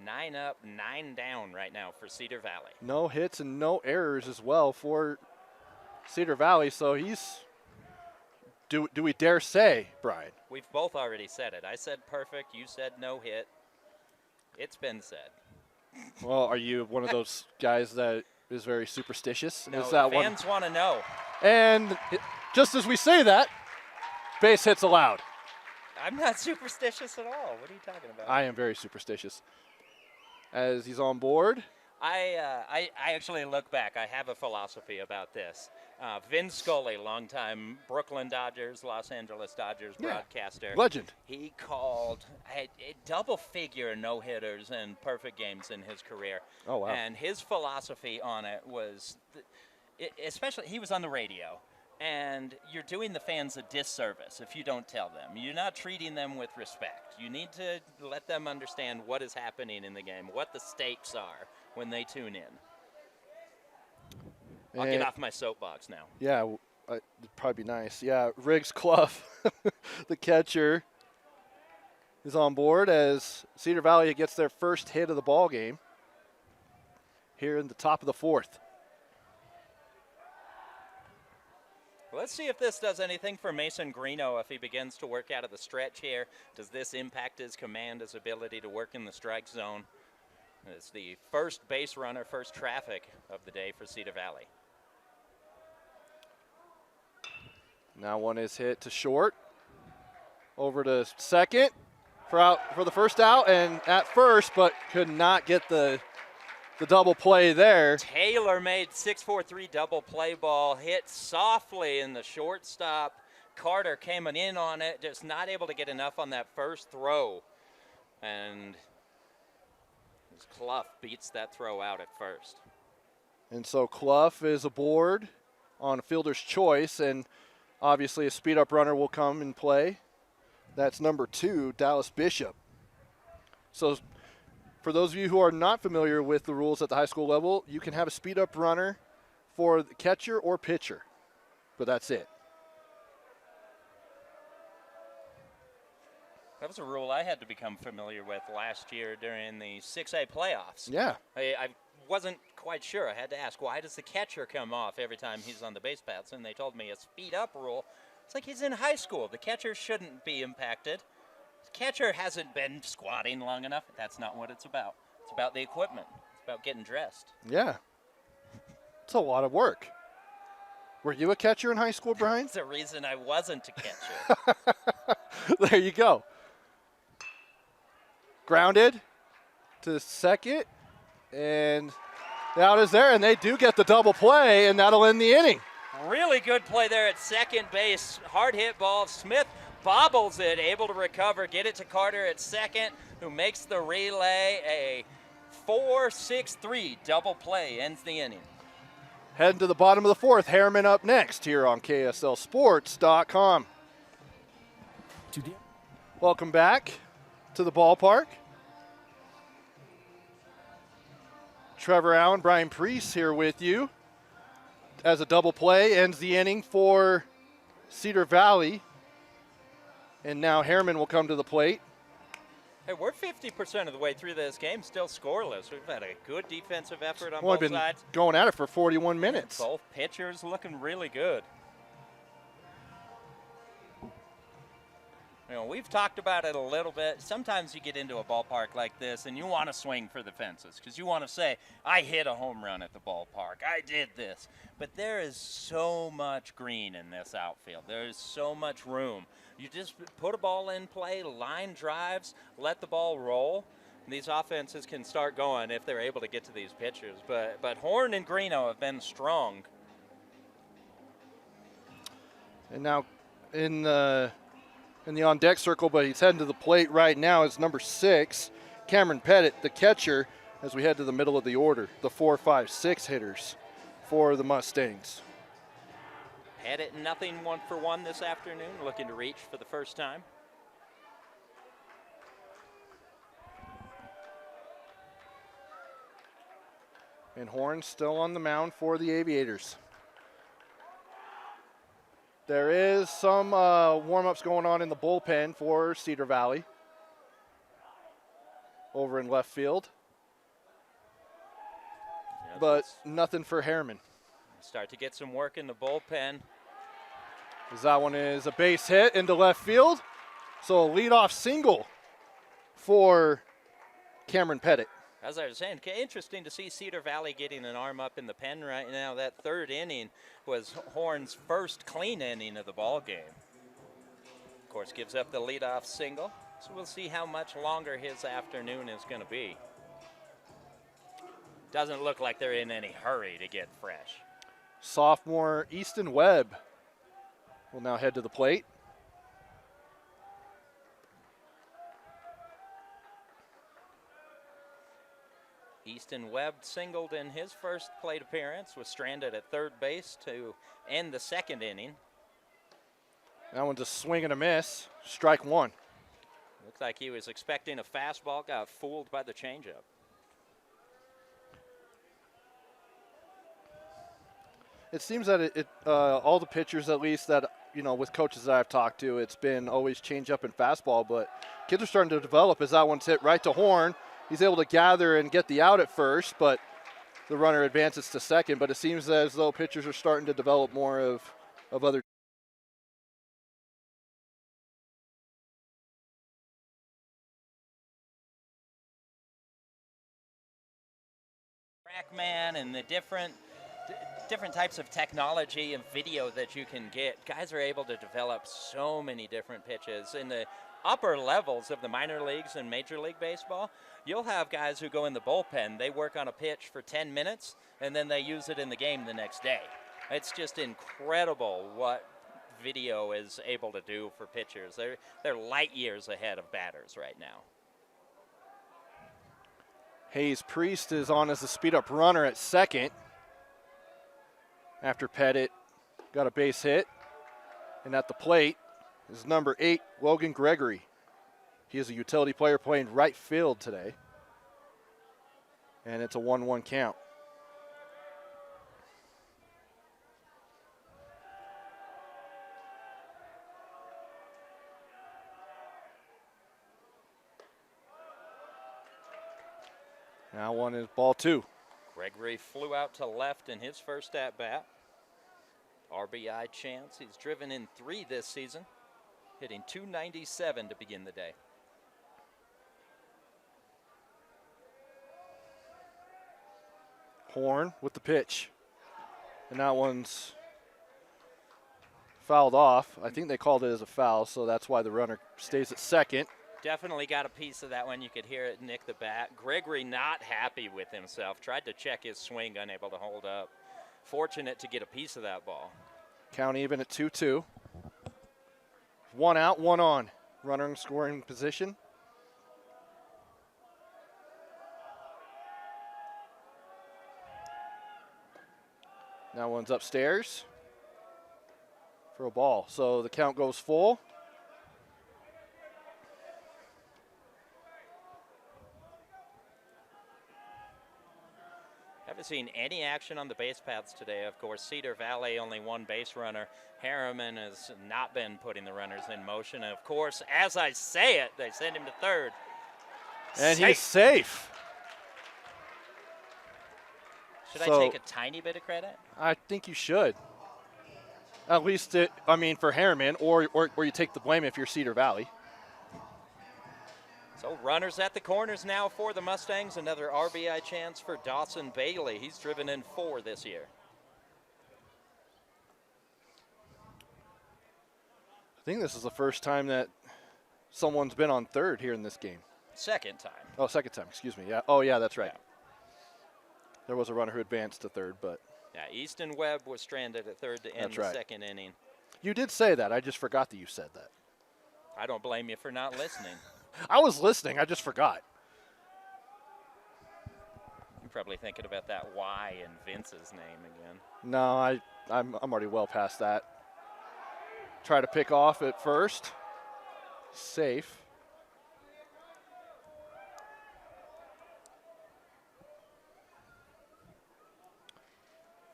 9 up, 9 down right now for Cedar Valley. No hits and no errors as well for Cedar Valley. So he's, do we dare say, Brian? We've both already said it. I said perfect. You said no hit. It's been said. Well, are you one of those guys that is very superstitious? No, is that fans want to know. And just as we say that, base hits allowed. I'm not superstitious at all. What are you talking about? I am very superstitious. As he's on board. I actually look back. I have a philosophy about this. Vin Scully, longtime Brooklyn Dodgers, Los Angeles Dodgers broadcaster. Legend. He called a double-figure no-hitters and perfect games in his career. Oh, wow. And his philosophy on it was, especially he was on the radio, And you're doing the fans a disservice if you don't tell them. You're not treating them with respect. You need to let them understand what is happening in the game, what the stakes are when they tune in. I'll get off my soapbox now. Yeah, it'd probably be nice. Yeah, Riggs Clough, the catcher, is on board as Cedar Valley gets their first hit of the ball game here in the top of the fourth. Let's see if this does anything for Mason Greeno if he begins to work out of the stretch here. Does this impact his command, his ability to work in the strike zone? It's the first base runner, first traffic of the day for Cedar Valley. Now one is hit to short. Over to second for the first out, and at first, but could not get the double play there. Taylor made 6-4-3 double play ball, hit softly in the shortstop. Carter came in on it, just not able to get enough on that first throw. And Clough beats that throw out at first. And so Clough is aboard on a fielder's choice, and obviously a speed-up runner will come and play. That's number 2, Dallas Bishop. So for those of you who are not familiar with the rules at the high school level, you can have a speed-up runner for the catcher or pitcher, but that's it. That was a rule I had to become familiar with last year during the 6A playoffs. Yeah. I wasn't quite sure. I had to ask, why does the catcher come off every time he's on the base paths? And they told me a speed-up rule. It's like he's in high school. The catcher shouldn't be impacted. The catcher hasn't been squatting long enough. That's not what it's about. It's about the equipment. It's about getting dressed. Yeah. It's a lot of work. Were you a catcher in high school, Brian? That's the reason I wasn't a catcher. There you go. Grounded to second, and the out is there, and they do get the double play, and that'll end the inning. Really good play there at second base. Hard hit ball. Smith bobbles it, able to recover, get it to Carter at second, who makes the relay. A 4-6-3 double play ends the inning. Heading to the bottom of the fourth. Herriman up next here on KSLSports.com. Welcome back to the ballpark. Trevor Allen, Brian Priest here with you as a double play ends the inning for Cedar Valley. And now Herriman will come to the plate. Hey, we're 50% of the way through this game, still scoreless. We've had a good defensive effort on Only both been sides. going at it for 41 minutes. Both pitchers looking really good. You know, we've talked about it a little bit. Sometimes you get into a ballpark like this and you want to swing for the fences because you want to say, I hit a home run at the ballpark. I did this. But there is so much green in this outfield. There is so much room. You just put a ball in play, line drives, let the ball roll. And these offenses can start going if they're able to get to these pitchers. But Horn and Greeno have been strong. And now in the on-deck circle, but he's heading to the plate right now, is number 6, Cameron Pettit, the catcher, as we head to the middle of the order, the 4, 5, 6 hitters for the Mustangs. Pettit nothing 1-for-1 this afternoon, looking to reach for the first time. And Horn still on the mound for the Aviators. There is some warm-ups going on in the bullpen for Cedar Valley over in left field. Yeah, but nothing for Herriman. Start to get some work in the bullpen. As that one is a base hit into left field. So a leadoff single for Cameron Pettit. As I was saying, interesting to see Cedar Valley getting an arm up in the pen right now. That third inning was Horn's first clean inning of the ball game. Of course, gives up the leadoff single. So we'll see how much longer his afternoon is going to be. Doesn't look like they're in any hurry to get fresh. Sophomore Easton Webb will now head to the plate. Easton Webb singled in his first plate appearance, was stranded at third base to end the second inning. That one's a swing and a miss. Strike one. Looked like he was expecting a fastball, got fooled by the changeup. It seems that all the pitchers, at least that, with coaches that I've talked to, it's been always change up and fastball, but kids are starting to develop as that one's hit right to Horn. He's able to gather and get the out at first, but the runner advances to second. But it seems as though pitchers are starting to develop more of other. TrackMan and the different types of technology and video that you can get. Guys are able to develop so many different pitches. In the upper levels of the minor leagues and Major League Baseball, you'll have guys who go in the bullpen. They work on a pitch for 10 minutes, and then they use it in the game the next day. It's just incredible what video is able to do for pitchers. They're light years ahead of batters right now. Hayes Priest is on as the speed-up runner at second. After Pettit got a base hit. And at the plate is number 8, Logan Gregory. He is a utility player playing right field today. And it's a 1-1 count. Now one is ball 2. Gregory flew out to left in his first at-bat. RBI chance. He's driven in 3 this season, hitting .297 to begin the day. Horn with the pitch. And that one's fouled off. I think they called it as a foul, so that's why the runner stays at second. Definitely got a piece of that one. You could hear it nick the bat. Gregory not happy with himself. Tried to check his swing, unable to hold up. Fortunate to get a piece of that ball. Count even at 2-2. 1 out, 1 on. Runner in scoring position. That one's upstairs for a ball. So the count goes full. Haven't seen any action on the base paths today. Of course, Cedar Valley only 1 base runner. Herriman has not been putting the runners in motion. And of course, as I say it, they send him to third. And he's safe. Should I take a tiny bit of credit? I think you should. At least, for Herriman, or you take the blame if you're Cedar Valley. So runners at the corners now for the Mustangs. Another RBI chance for Dawson Bailey. He's driven in 4 this year. I think this is the first time that someone's been on third here in this game. Second time. Oh, second time, excuse me. Yeah. Oh, yeah, that's right. Yeah. There was a runner who advanced to third, but. Yeah, Easton Webb was stranded at third to end the second inning. You did say that. I just forgot that you said that. I don't blame you for not listening. I was listening. I just forgot. You're probably thinking about that Y in Vince's name again. No, I'm already well past that. Try to pick off at first. Safe.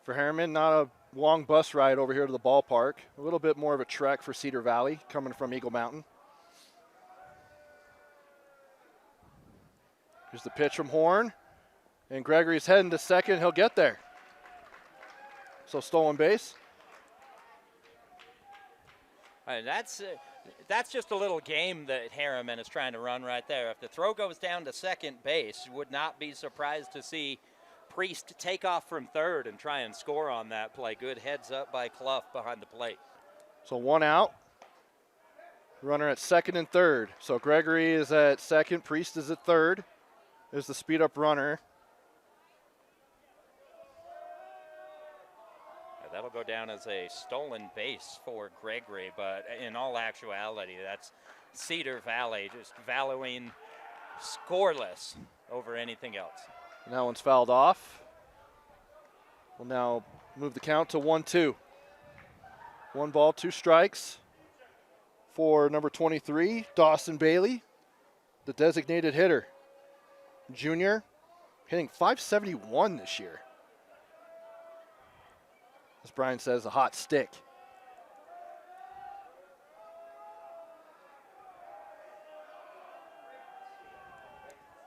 For Herriman, not a long bus ride over here to the ballpark. A little bit more of a trek for Cedar Valley coming from Eagle Mountain. Here's the pitch from Horn. And Gregory's heading to second. He'll get there. So stolen base. That's just a little game that Herriman is trying to run right there. If the throw goes down to second base, would not be surprised to see Priest take off from third and try and score on that play. Good heads up by Clough behind the plate. So 1 out. Runner at second and third. So Gregory is at second. Priest is at third. There's the speed up runner. That'll go down as a stolen base for Gregory, but in all actuality, that's Cedar Valley just valuing scoreless over anything else. And that one's fouled off. We'll now move the count to 1-2. 1 ball, 2 strikes for number 23, Dawson Bailey, the designated hitter. Junior, hitting .571 this year. As Brian says, a hot stick.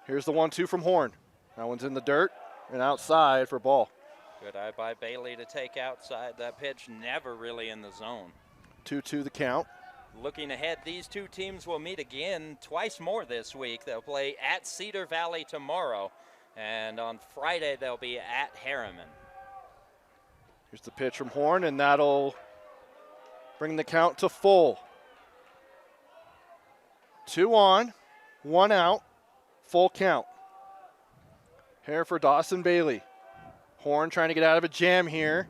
Here's the 1-2 from Horn. That one's in the dirt and outside for ball. Good eye by Bailey to take outside. That pitch never really in the zone. 2-2 the count. Looking ahead, these two teams will meet again twice more this week. They'll play at Cedar Valley tomorrow, and on Friday they'll be at Herriman. Here's the pitch from Horn, and that'll bring the count to full. 2 on, 1 out, full count. Here for Dawson Bailey. Horn trying to get out of a jam here.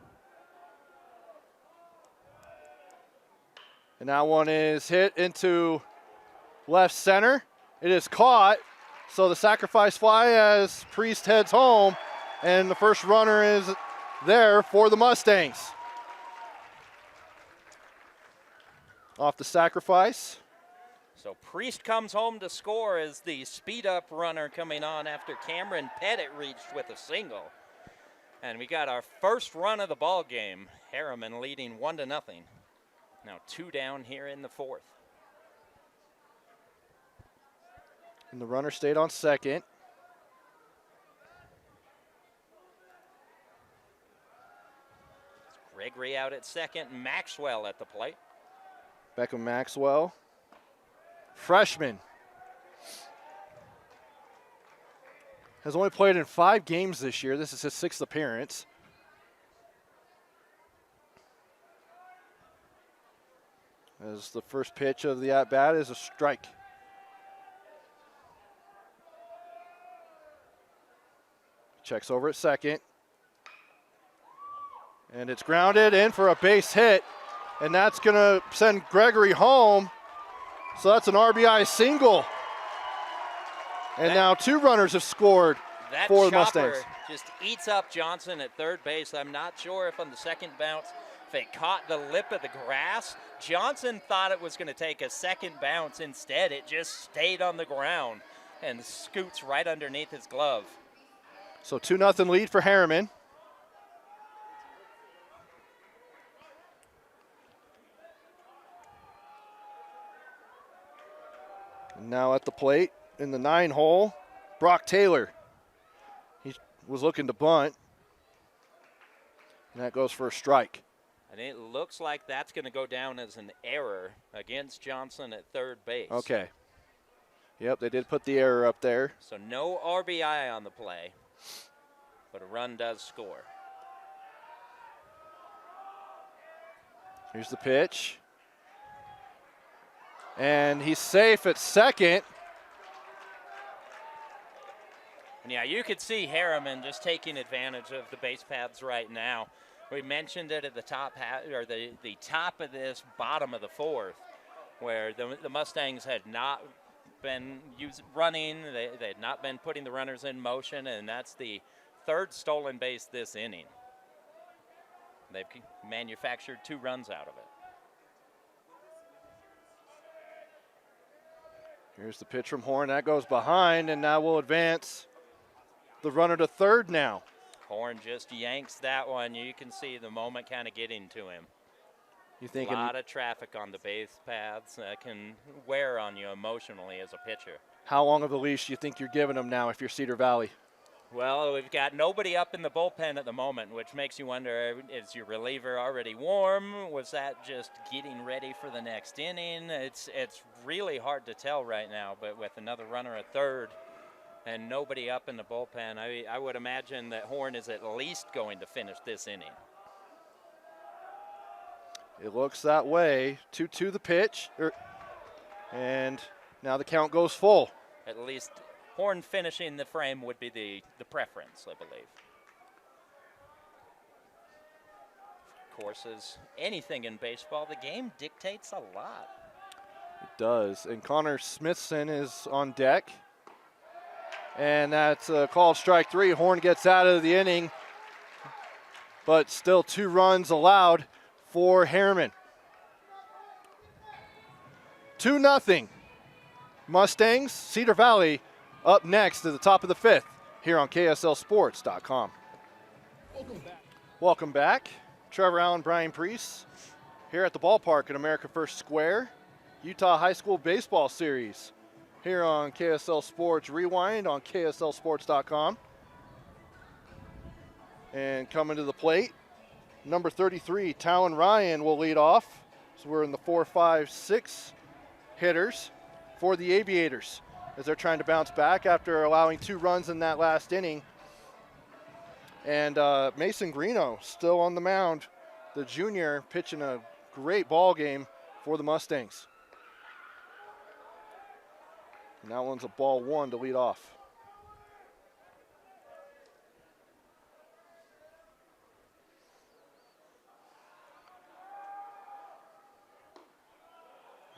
And that one is hit into left center. It is caught. So the sacrifice fly as Priest heads home. And the first runner is there for the Mustangs. Off the sacrifice. So Priest comes home to score as the speed-up runner coming on after Cameron Pettit reached with a single. And we got our first run of the ball game. Herriman leading 1-0. Now 2 down here in the 4th. And the runner stayed on second. Gregory out at second, Maxwell at the plate. Beckham Maxwell, freshman. Has only played in 5 games this year. This is his 6th appearance. As the first pitch of the at-bat is a strike. Checks over at second. And it's grounded in for a base hit. And that's going to send Gregory home. So that's an RBI single. And now 2 runners have scored for the Mustangs. Just eats up Johnson at third base. I'm not sure if on the second bounce, if it caught the lip of the grass. Johnson thought it was going to take a second bounce. Instead, it just stayed on the ground and scoots right underneath his glove. So 2-0 lead for Herriman. And now at the plate in the 9 hole, Brock Taylor. He was looking to bunt. And that goes for a strike. And it looks like that's going to go down as an error against Johnson at third base. Okay. Yep, they did put the error up there. So no RBI on the play, but a run does score. Here's the pitch. And he's safe at second. And yeah, you could see Herriman just taking advantage of the base paths right now. We mentioned it at the top or the top of this bottom of the 4th, where the Mustangs had not been running. They had not been putting the runners in motion, and that's the 3rd stolen base this inning. They've manufactured 2 runs out of it. Here's the pitch from Horn. That goes behind, and now we'll advance the runner to third now. Horn just yanks that one. You can see the moment kind of getting to him. You think a lot of traffic on the base paths that can wear on you emotionally as a pitcher. How long of a leash do you think you're giving him now if you're Cedar Valley? Well, we've got nobody up in the bullpen at the moment, which makes you wonder, is your reliever already warm? Was that just getting ready for the next inning? It's really hard to tell right now, but with another runner at third and nobody up in the bullpen, I would imagine that Horn is at least going to finish this inning. It looks that way. 2-2 the pitch. And now the count goes full. At least Horn finishing the frame would be the preference, I believe. Of course, as anything in baseball, the game dictates a lot. It does. And Connor Smithson is on deck. And that's called strike 3. Horn gets out of the inning, but still 2 runs allowed for Herriman. 2-0. Mustangs, Cedar Valley up next to the top of the 5th here on KSLSports.com. Welcome back. Trevor Allen, Brian Priest here at the ballpark at America First Square, Utah High School Baseball Series here on KSL Sports Rewind on KSLSports.com. And coming to the plate, number 33, Talon Ryan will lead off. So we're in the 4, 5, 6 hitters for the Aviators as they're trying to bounce back after allowing 2 runs in that last inning. And Mason Greeno still on the mound, the junior, pitching a great ball game for the Mustangs. And that one's a ball 1 to lead off.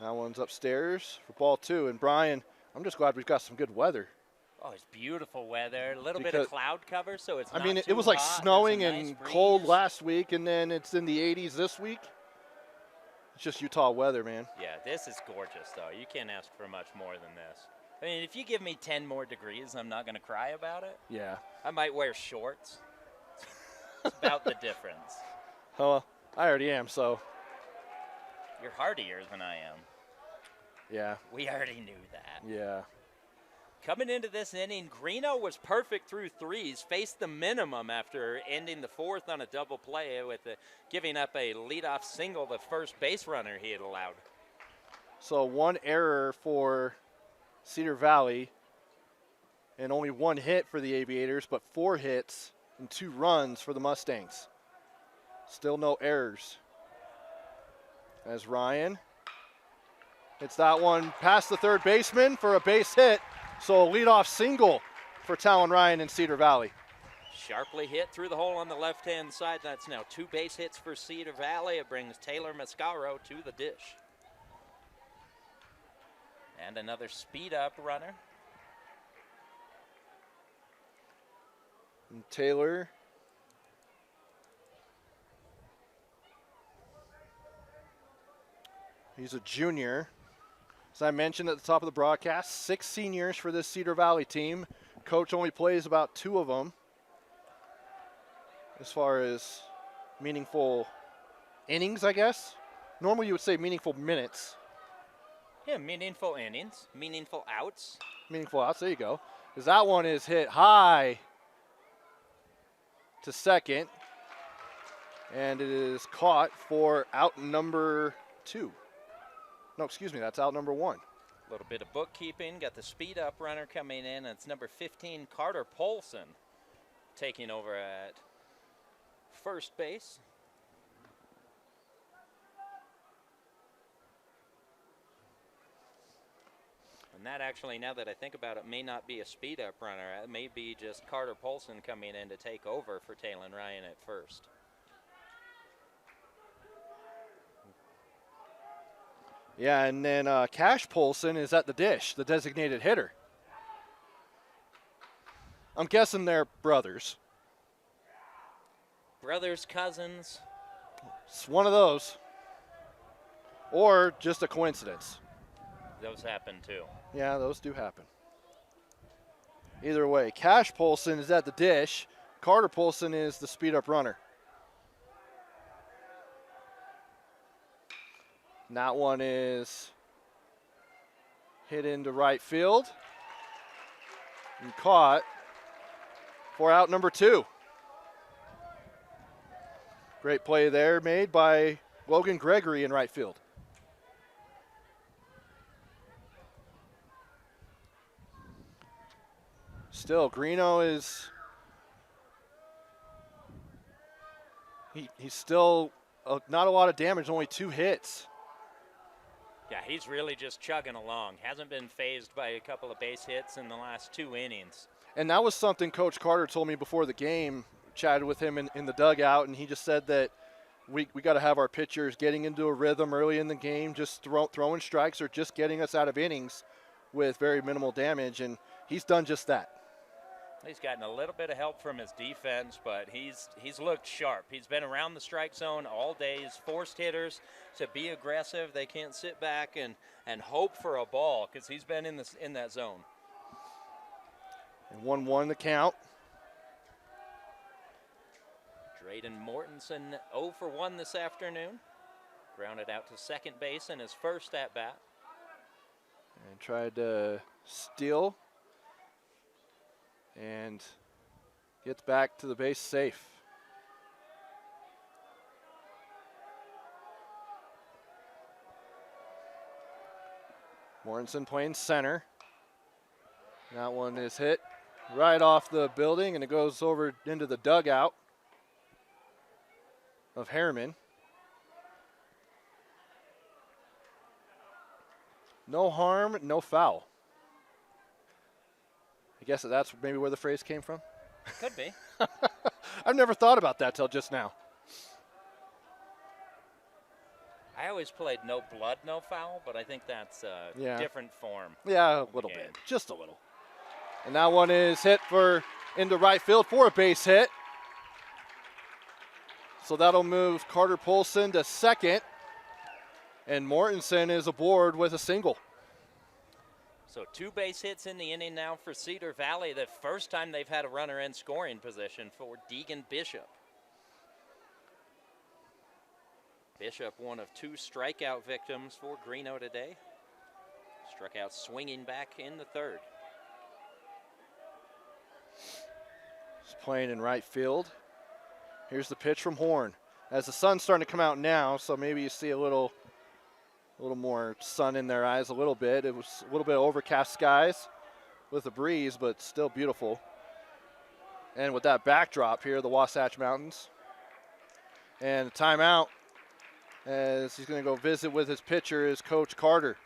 That one's upstairs for ball 2. And Brian, I'm just glad we've got some good weather. Oh, it's beautiful weather. A little bit of cloud cover, so it's not it was like hot. snowing There's a and nice cold breeze. last week, and then it's in the 80s this week. It's just Utah weather, man. Yeah, this is gorgeous, though. You can't ask for much more than this. I mean, if you give me 10 more degrees, I'm not going to cry about it. Yeah. I might wear shorts. It's about the difference. Oh, I already am, so. You're hardier than I am. Yeah. We already knew that. Yeah. Coming into this inning, Greeno was perfect through 3s, faced the minimum after ending the 4th on a double play with giving up a leadoff single, the first base runner he had allowed. So 1 error for Cedar Valley and only 1 hit for the Aviators, but 4 hits and 2 runs for the Mustangs. Still no errors. As Ryan hits that one past the third baseman for a base hit. So a leadoff single for Talon Ryan in Cedar Valley. Sharply hit through the hole on the left-hand side. That's now 2 base hits for Cedar Valley. It brings Taylor Mascaro to the dish. And another speed-up runner. And Taylor he's a junior. As I mentioned at the top of the broadcast, 6 seniors for this Cedar Valley team. Coach only plays about 2 of them as far as meaningful innings, I guess. Normally you would say meaningful minutes. Yeah, meaningful innings, meaningful outs. Meaningful outs, there you go. Because that one is hit high to second. And it is caught for out number 2. No, excuse me, that's out number 1. A little bit of bookkeeping. Got the speed-up runner coming in. And it's number 15, Carter Polson, taking over at first base. And that actually, now that I think about it, may not be a speed-up runner. It may be just Carter Polson coming in to take over for Talon Ryan at first. Yeah, and then Cash Polson is at the dish, the designated hitter. I'm guessing they're brothers. Brothers, cousins. It's one of those. Or just a coincidence. Those happen too. Yeah, those do happen. Either way, Cash Polson is at the dish. Carter Polson is the speed-up runner. And that one is hit into right field and caught for out number 2. Great play there made by Logan Gregory in right field. Still, Greeno is he's still not a lot of damage, only 2 hits. Yeah, he's really just chugging along. Hasn't been phased by a couple of base hits in the last 2 innings. And that was something Coach Carter told me before the game. Chatted with him in the dugout, and he just said that we got to have our pitchers getting into a rhythm early in the game, just throwing strikes or just getting us out of innings with very minimal damage, and he's done just that. He's gotten a little bit of help from his defense, but he's looked sharp. He's been around the strike zone all day. He's forced hitters to be aggressive. They can't sit back and hope for a ball because he's been in that zone. And 1-1 the count. Drayden Mortensen 0 for 1 this afternoon. Grounded out to second base in his first at-bat. And tried to steal. And gets back to the base safe. Mortensen playing center. That one is hit right off the building, and it goes over into the dugout of Herriman. No harm, no foul. I guess that's maybe where the phrase came from. Could be. I've never thought about that till just now. I always played no blood, no foul, but I think that's a different form. Yeah, a little bit, just a little. And that one is hit into right field for a base hit. So that'll move Carter Polson to second. And Mortensen is aboard with a single. So 2 base hits in the inning now for Cedar Valley. The first time they've had a runner in scoring position for Deegan Bishop. Bishop, one of 2 strikeout victims for Greeno today. Struck out swinging back in the third. He's playing in right field. Here's the pitch from Horn. As the sun's starting to come out now, so maybe you see a little more sun in their eyes a little bit. It was a little bit of overcast skies with a breeze, but still beautiful. And with that backdrop here, the Wasatch Mountains. And a timeout as he's going to go visit with his pitcher is Coach Carter.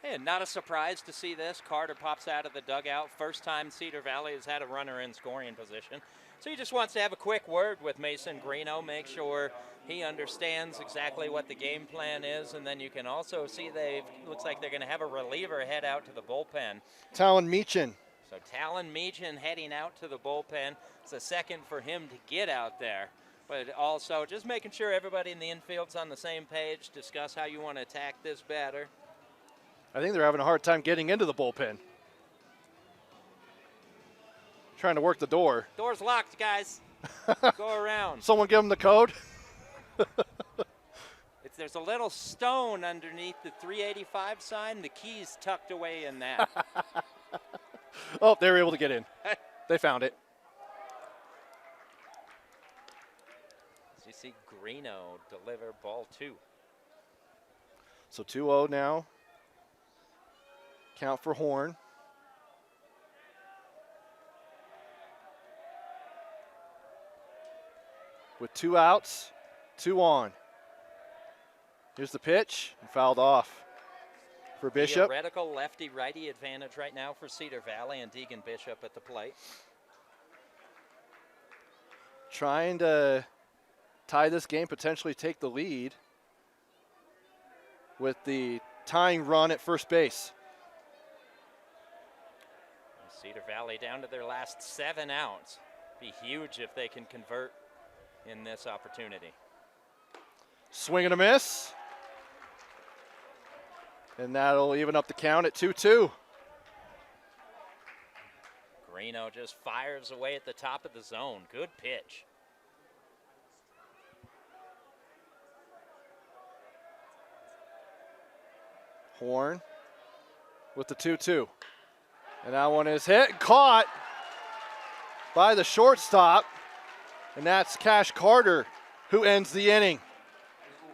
And not a surprise to see this. Carter pops out of the dugout. First time Cedar Valley has had a runner in scoring position. So he just wants to have a quick word with Mason Greeno, make sure he understands exactly what the game plan is, and then you can also see looks like they're going to have a reliever head out to the bullpen. Talon Meechin. So Talon Meechin heading out to the bullpen. It's a second for him to get out there, but also just making sure everybody in the infield's on the same page, discuss how you want to attack this batter. I think they're having a hard time getting into the bullpen. Trying to work the door. Door's locked, guys. Go around. Someone give them the code. There's a little stone underneath the 385 sign. The key's tucked away in that. Oh, they were able to get in. They found it. As you see Greeno deliver ball 2. So 2-0 now. Count for Horn. With 2 outs, 2 on. Here's the pitch, and fouled off for Bishop. Theoretical lefty-righty advantage right now for Cedar Valley and Deegan Bishop at the plate. Trying to tie this game, potentially take the lead with the tying run at first base. Cedar Valley down to their last 7 outs. Be huge if they can convert in this opportunity. Swing and a miss. And that'll even up the count at 2-2. Greeno just fires away at the top of the zone. Good pitch. Horn with the 2-2. And that one is hit, caught by the shortstop. And that's Cash Carter, who ends the inning.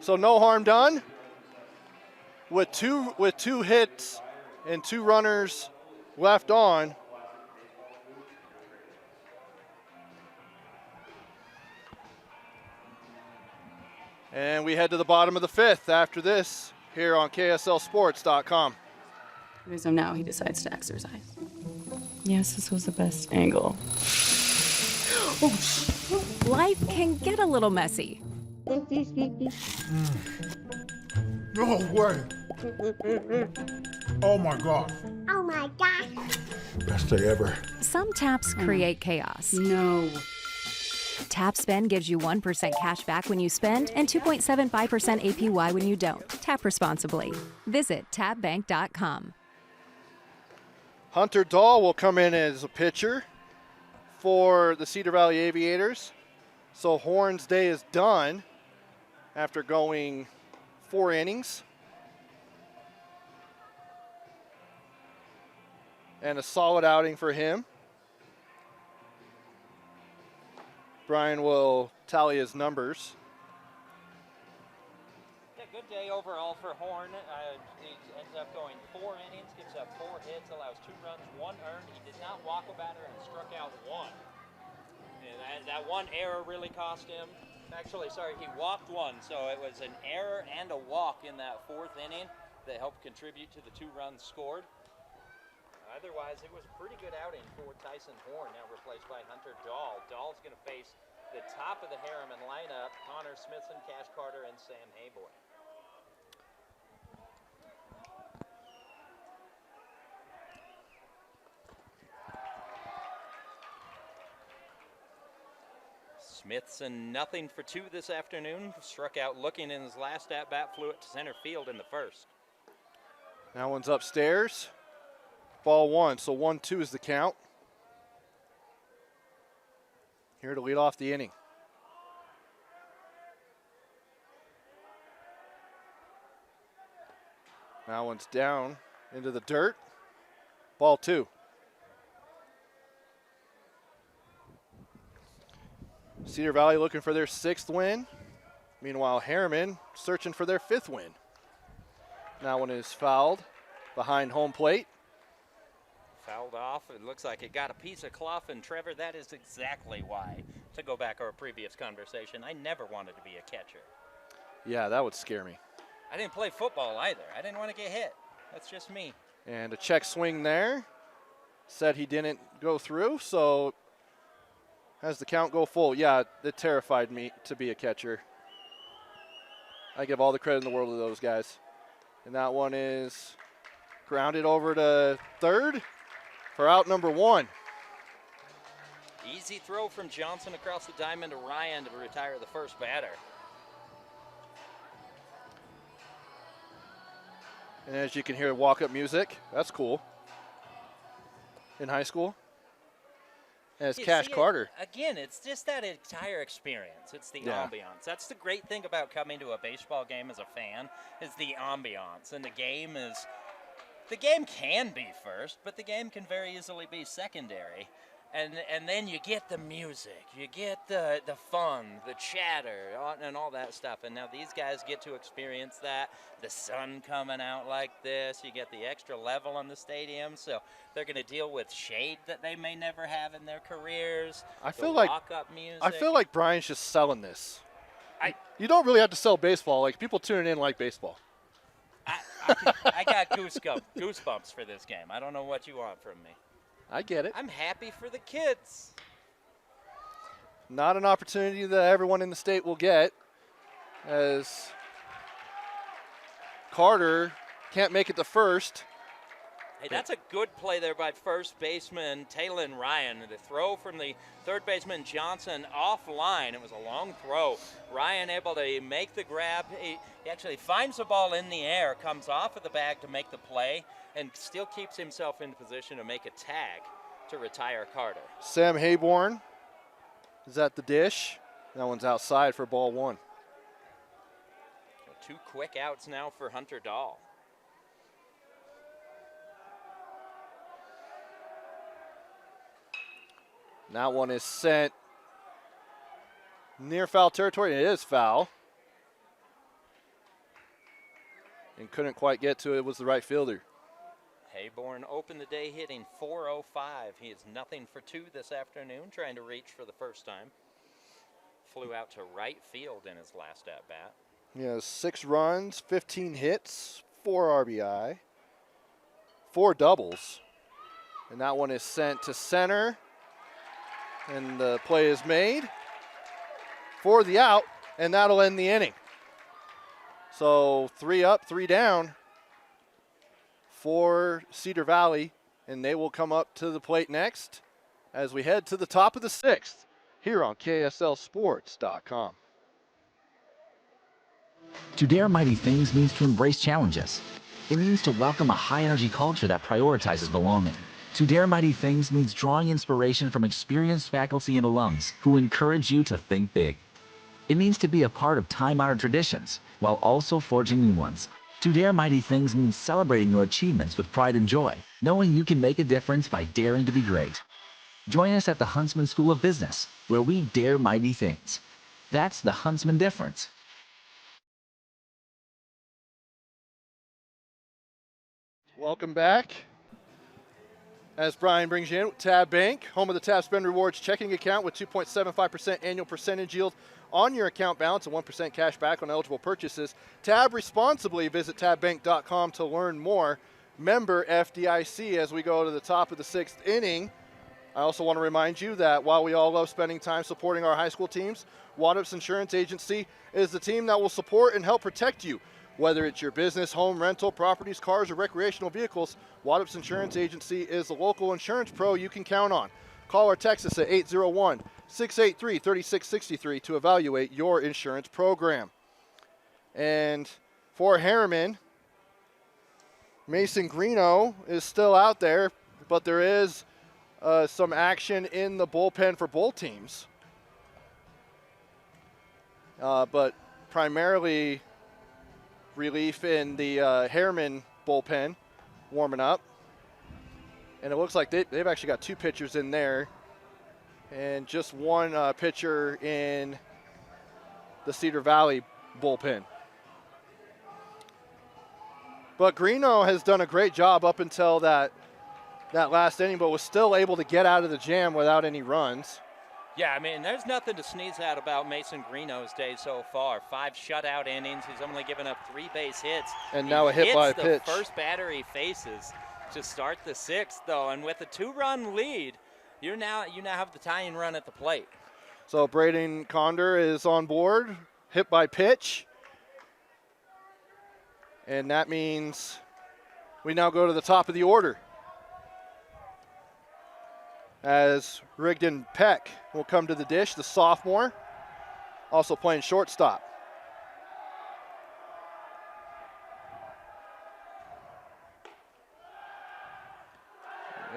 So no harm done. With two hits and 2 runners left on. And we head to the bottom of the 5th after this here on KSLSports.com. So now he decides to exercise. Yes, this was the best angle. Life can get a little messy. No way. Oh my God. Oh my God. Best day ever. Some taps create chaos. No. Tap Spend gives you 1% cash back when you spend and 2.75% APY when you don't. Tap responsibly. Visit tapbank.com. Hunter Dahl will come in as a pitcher for the Cedar Valley Aviators. So Horn's day is done after going 4 innings. And a solid outing for him. Brian will tally his numbers. Yeah, good day overall for Horn. He ends up going 4 innings, gives up 4 hits, allows 2 runs, 1 earned. He did not walk a batter and struck out 1. And that 1 error really cost him. Actually, sorry, he walked 1, so it was an error and a walk in that 4th inning that helped contribute to the 2 runs scored. Otherwise, it was a pretty good outing for Tyson Horn, now replaced by Hunter Dahl. Dahl's going to face the top of the Herriman lineup, Connor Smithson, Cash Carter, and Sam Hayboy. Smithson, nothing for 2 this afternoon. Struck out looking in his last at-bat, flew it to center field in the 1st. That one's upstairs. Ball 1, so 1-2 is the count. Here to lead off the inning. That one's down into the dirt. Ball 2. Cedar Valley looking for their 6th win. Meanwhile, Herriman searching for their 5th win. That one is fouled behind home plate. Fouled off. It looks like it got a piece of cloth, and Trevor, that is exactly why, to go back our previous conversation, I never wanted to be a catcher. Yeah, that would scare me. I didn't play football either. I didn't want to get hit. That's just me. And a check swing there. Said he didn't go through, so has the count go full. Yeah, it terrified me to be a catcher. I give all the credit in the world to those guys. And that one is grounded over to third for out number 1. Easy throw from Johnson across the diamond to Ryan to retire the first batter. And as you can hear, walk-up music. That's cool. In high school. And it's Cash Carter. Again, it's just that entire experience. It's the ambiance. That's the great thing about coming to a baseball game as a fan, is the ambiance. And the game can be first, but the game can very easily be secondary. And then you get the music, you get the fun, the chatter, and all that stuff. And now these guys get to experience that. The sun coming out like this, you get the extra level in the stadium, so they're going to deal with shade that they may never have in their careers. I feel like Brian's just selling this. You don't really have to sell baseball. Like, people tuning in like baseball. I got goosebumps for this game. I don't know what you want from me. I get it. I'm happy for the kids. Not an opportunity that everyone in the state will get, as Carter can't make it to first. Hey, that's a good play there by first baseman Taylon Ryan. The throw from the third baseman Johnson offline. It was a long throw. Ryan able to make the grab. He actually finds the ball in the air, comes off of the bag to make the play, and still keeps himself in position to make a tag to retire Carter. Sam Hayborn is at the dish. That one's outside for ball 1. So 2 quick outs now for Hunter Dahl. That one is sent near foul territory. It is foul. And couldn't quite get to it. It was the right fielder. Hayborn opened the day hitting .405. He is nothing for 2 this afternoon, trying to reach for the first time. Flew out to right field in his last at-bat. He has 6 runs, 15 hits, 4 RBI, 4 doubles. And that one is sent to center. And the play is made for the out, and that'll end the inning. So 3 up, 3 down for Cedar Valley, and they will come up to the plate next as we head to the top of the 6th here on KSLSports.com. To dare mighty things means to embrace challenges. It means to welcome a high-energy culture that prioritizes belonging. To dare mighty things means drawing inspiration from experienced faculty and alums who encourage you to think big. It means to be a part of time-honored traditions while also forging new ones. To dare mighty things means celebrating your achievements with pride and joy, knowing you can make a difference by daring to be great. Join us at the Huntsman School of Business, where we dare mighty things. That's the Huntsman difference. Welcome back. As Brian brings you in, Tab Bank, home of the Tab Spend Rewards checking account with 2.75% annual percentage yield on your account balance and 1% cash back on eligible purchases. Tab responsibly. Visit tabbank.com to learn more. Member FDIC as we go to the top of the 6th inning. I also want to remind you that while we all love spending time supporting our high school teams, Wadup's Insurance Agency is the team that will support and help protect you. Whether it's your business, home, rental, properties, cars, or recreational vehicles, Wadup's Insurance Agency is the local insurance pro you can count on. Call or text us at 801-683-3663 to evaluate your insurance program. And for Herriman, Mason Greeno is still out there, but there is some action in the bullpen for both teams. But primarily relief in the Herriman bullpen warming up. And it looks like they've actually got 2 pitchers in there and just one pitcher in the Cedar Valley bullpen. But Greeno has done a great job up until that last inning, but was still able to get out of the jam without any runs. Yeah, I mean, there's nothing to sneeze at about Mason Greeno's day so far. 5 shutout innings. He's only given up 3 base hits. And now a hit by a pitch. The first batter he faces to start the 6th, though. And with a 2-run lead, you now have the tying run at the plate. So Braden Condor is on board, hit by pitch. And that means we now go to the top of the order, as Rigdon Peck will come to the dish, the sophomore, also playing shortstop.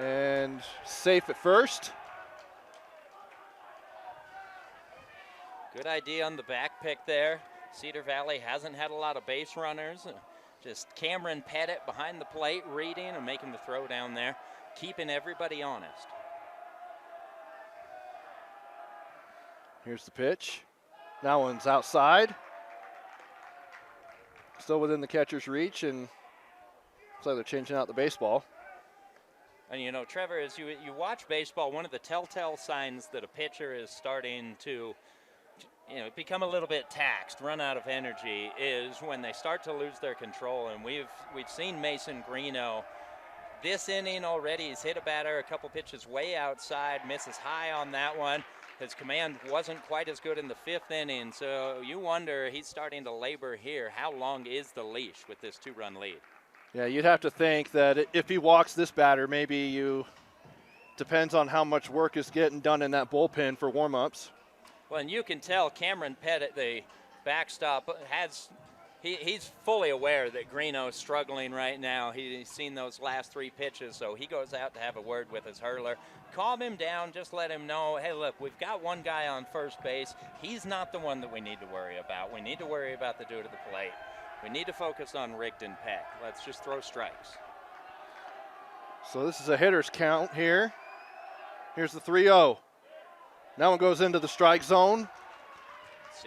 And safe at first. Good idea on the back pick there. Cedar Valley hasn't had a lot of base runners. Just Cameron Pettit behind the plate, reading and making the throw down there, keeping everybody honest. Here's the pitch. That one's outside. Still within the catcher's reach, and looks like they're changing out the baseball. And you know, Trevor, as you watch baseball, one of the telltale signs that a pitcher is starting to become a little bit taxed, run out of energy, is when they start to lose their control. And we've seen Mason Greeno this inning already. He's hit a batter a couple pitches way outside, misses high on that one. His command wasn't quite as good in the 5th inning, so you wonder, he's starting to labor here. How long is the leash with this 2-run lead? Yeah, you'd have to think that if he walks this batter, depends on how much work is getting done in that bullpen for warm-ups. Well, and you can tell Cameron Pettit, the backstop, he's fully aware that Greeno's struggling right now. He's seen those last 3 pitches, so he goes out to have a word with his hurler. Calm him down, just let him know, hey, look, we've got one guy on first base. He's not the one that we need to worry about. We need to worry about the dude at the plate. We need to focus on Rigdon Peck. Let's just throw strikes. So this is a hitter's count here. Here's the 3-0. That one goes into the strike zone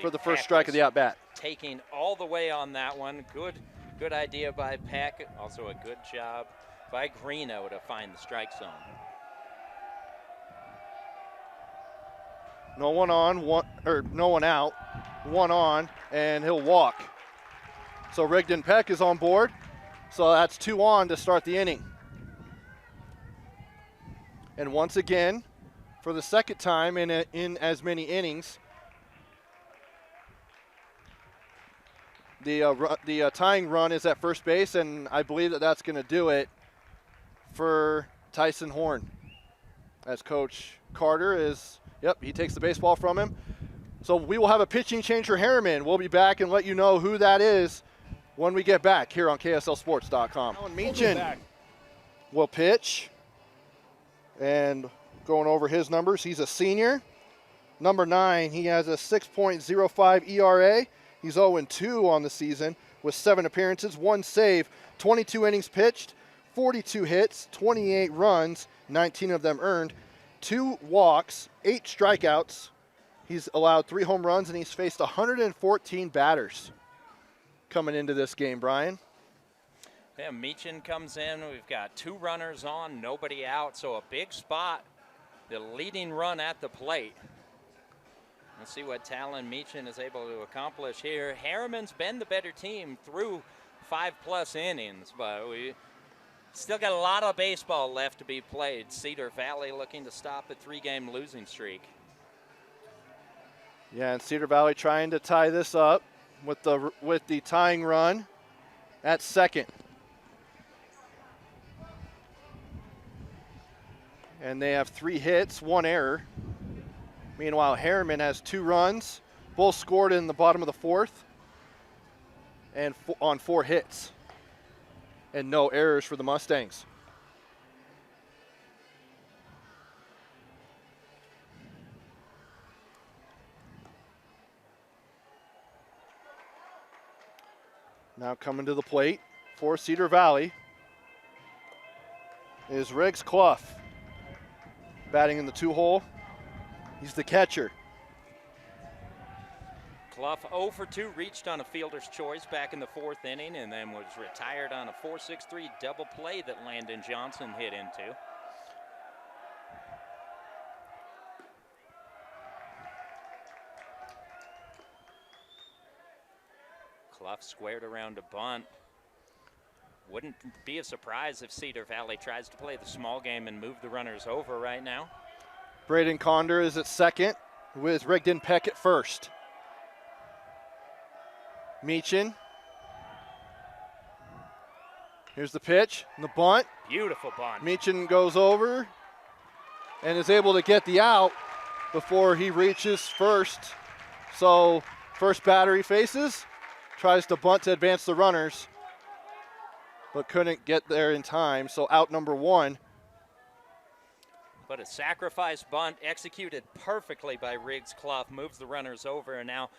for the first strike of the at-bat. Taking all the way on that one. Good idea by Peck. Also a good job by Greeno to find the strike zone. No one on, no one out, one on, and he'll walk. So Rigdon Peck is on board. So that's 2 on to start the inning. And once again, for the second time in as many innings, the tying run is at first base, and I believe that's going to do it. for Tyson Horn. As Coach Carter is, he takes the baseball from him. So we will have a pitching change for Herriman. We'll be back and let you know who that is when we get back here on KSLSports.com. Alan Meechin will pitch. And going over his numbers, he's a senior. Number 9, he has a 6.05 ERA. He's 0-2 on the season with 7 appearances, 1 save, 22 innings pitched, 42 hits, 28 runs, 19 of them earned, 2 walks, 8 strikeouts. He's allowed 3 home runs, and he's faced 114 batters coming into this game, Brian. Yeah, Meechin comes in. We've got 2 runners on, nobody out, so a big spot. The leading run at the plate. Let's see what Talon Meechin is able to accomplish here. Herriman's been the better team through 5+ innings, but we still got a lot of baseball left to be played. Cedar Valley looking to stop a 3-game losing streak. Yeah, and Cedar Valley trying to tie this up with the tying run at second. And they have 3 hits, 1 error. Meanwhile, Herriman has 2 runs, both scored in the bottom of the 4th, and on 4 hits, and no errors for the Mustangs. Now coming to the plate for Cedar Valley is Riggs Clough, batting in the 2-hole. He's the catcher. Clough 0 for 2, reached on a fielder's choice back in the 4th inning, and then was retired on a 4-6-3 double play that Landon Johnson hit into. Clough squared around a bunt. Wouldn't be a surprise if Cedar Valley tries to play the small game and move the runners over right now. Braden Conder is at second with Rigdon Peck at first. Meechin. Here's the pitch and the bunt. Beautiful bunt. Meechin goes over and is able to get the out before he reaches first. So first batter he faces, tries to bunt to advance the runners, but couldn't get there in time. So out number 1. But a sacrifice bunt executed perfectly by Riggs Clough moves the runners over, and now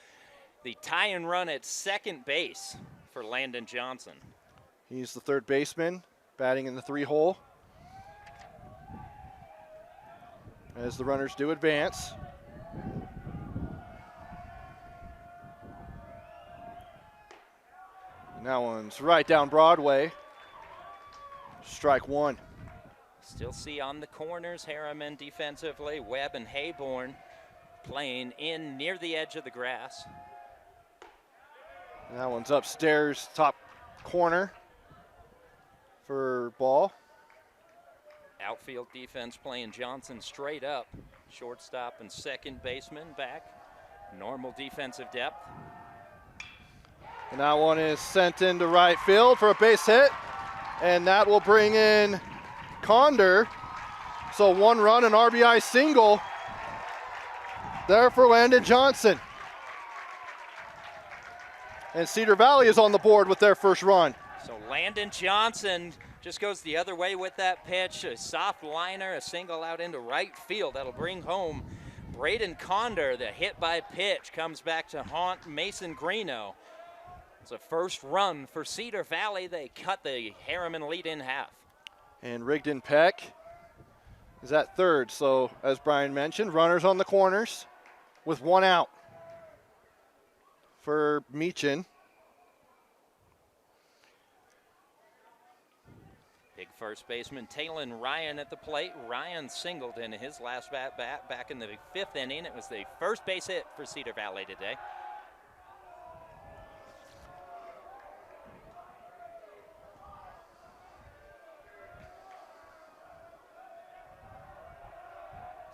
the tie-in run at second base for Landon Johnson. He's the 3rd baseman, batting in the 3-hole. As the runners do advance. And that one's right down Broadway. Strike 1. Still see on the corners Herriman defensively. Webb and Hayborn playing in near the edge of the grass. And that one's upstairs, top corner for ball. Outfield defense playing Johnson straight up. Shortstop and second baseman back. Normal defensive depth. And that one is sent into right field for a base hit. And that will bring in Conder. So 1 run, an RBI single there for Landon Johnson. And Cedar Valley is on the board with their first run. So Landon Johnson just goes the other way with that pitch. A soft liner, a single out into right field. That'll bring home Braden Conder. The hit by pitch comes back to haunt Mason Greeno. It's a first run for Cedar Valley. They cut the Herriman lead in half. And Rigdon Peck is at third. So as Brian mentioned, runners on the corners with 1 out for Meechin. Big first baseman Talon Ryan at the plate. Ryan singled in his last bat back in the 5th inning. It was the first base hit for Cedar Valley today.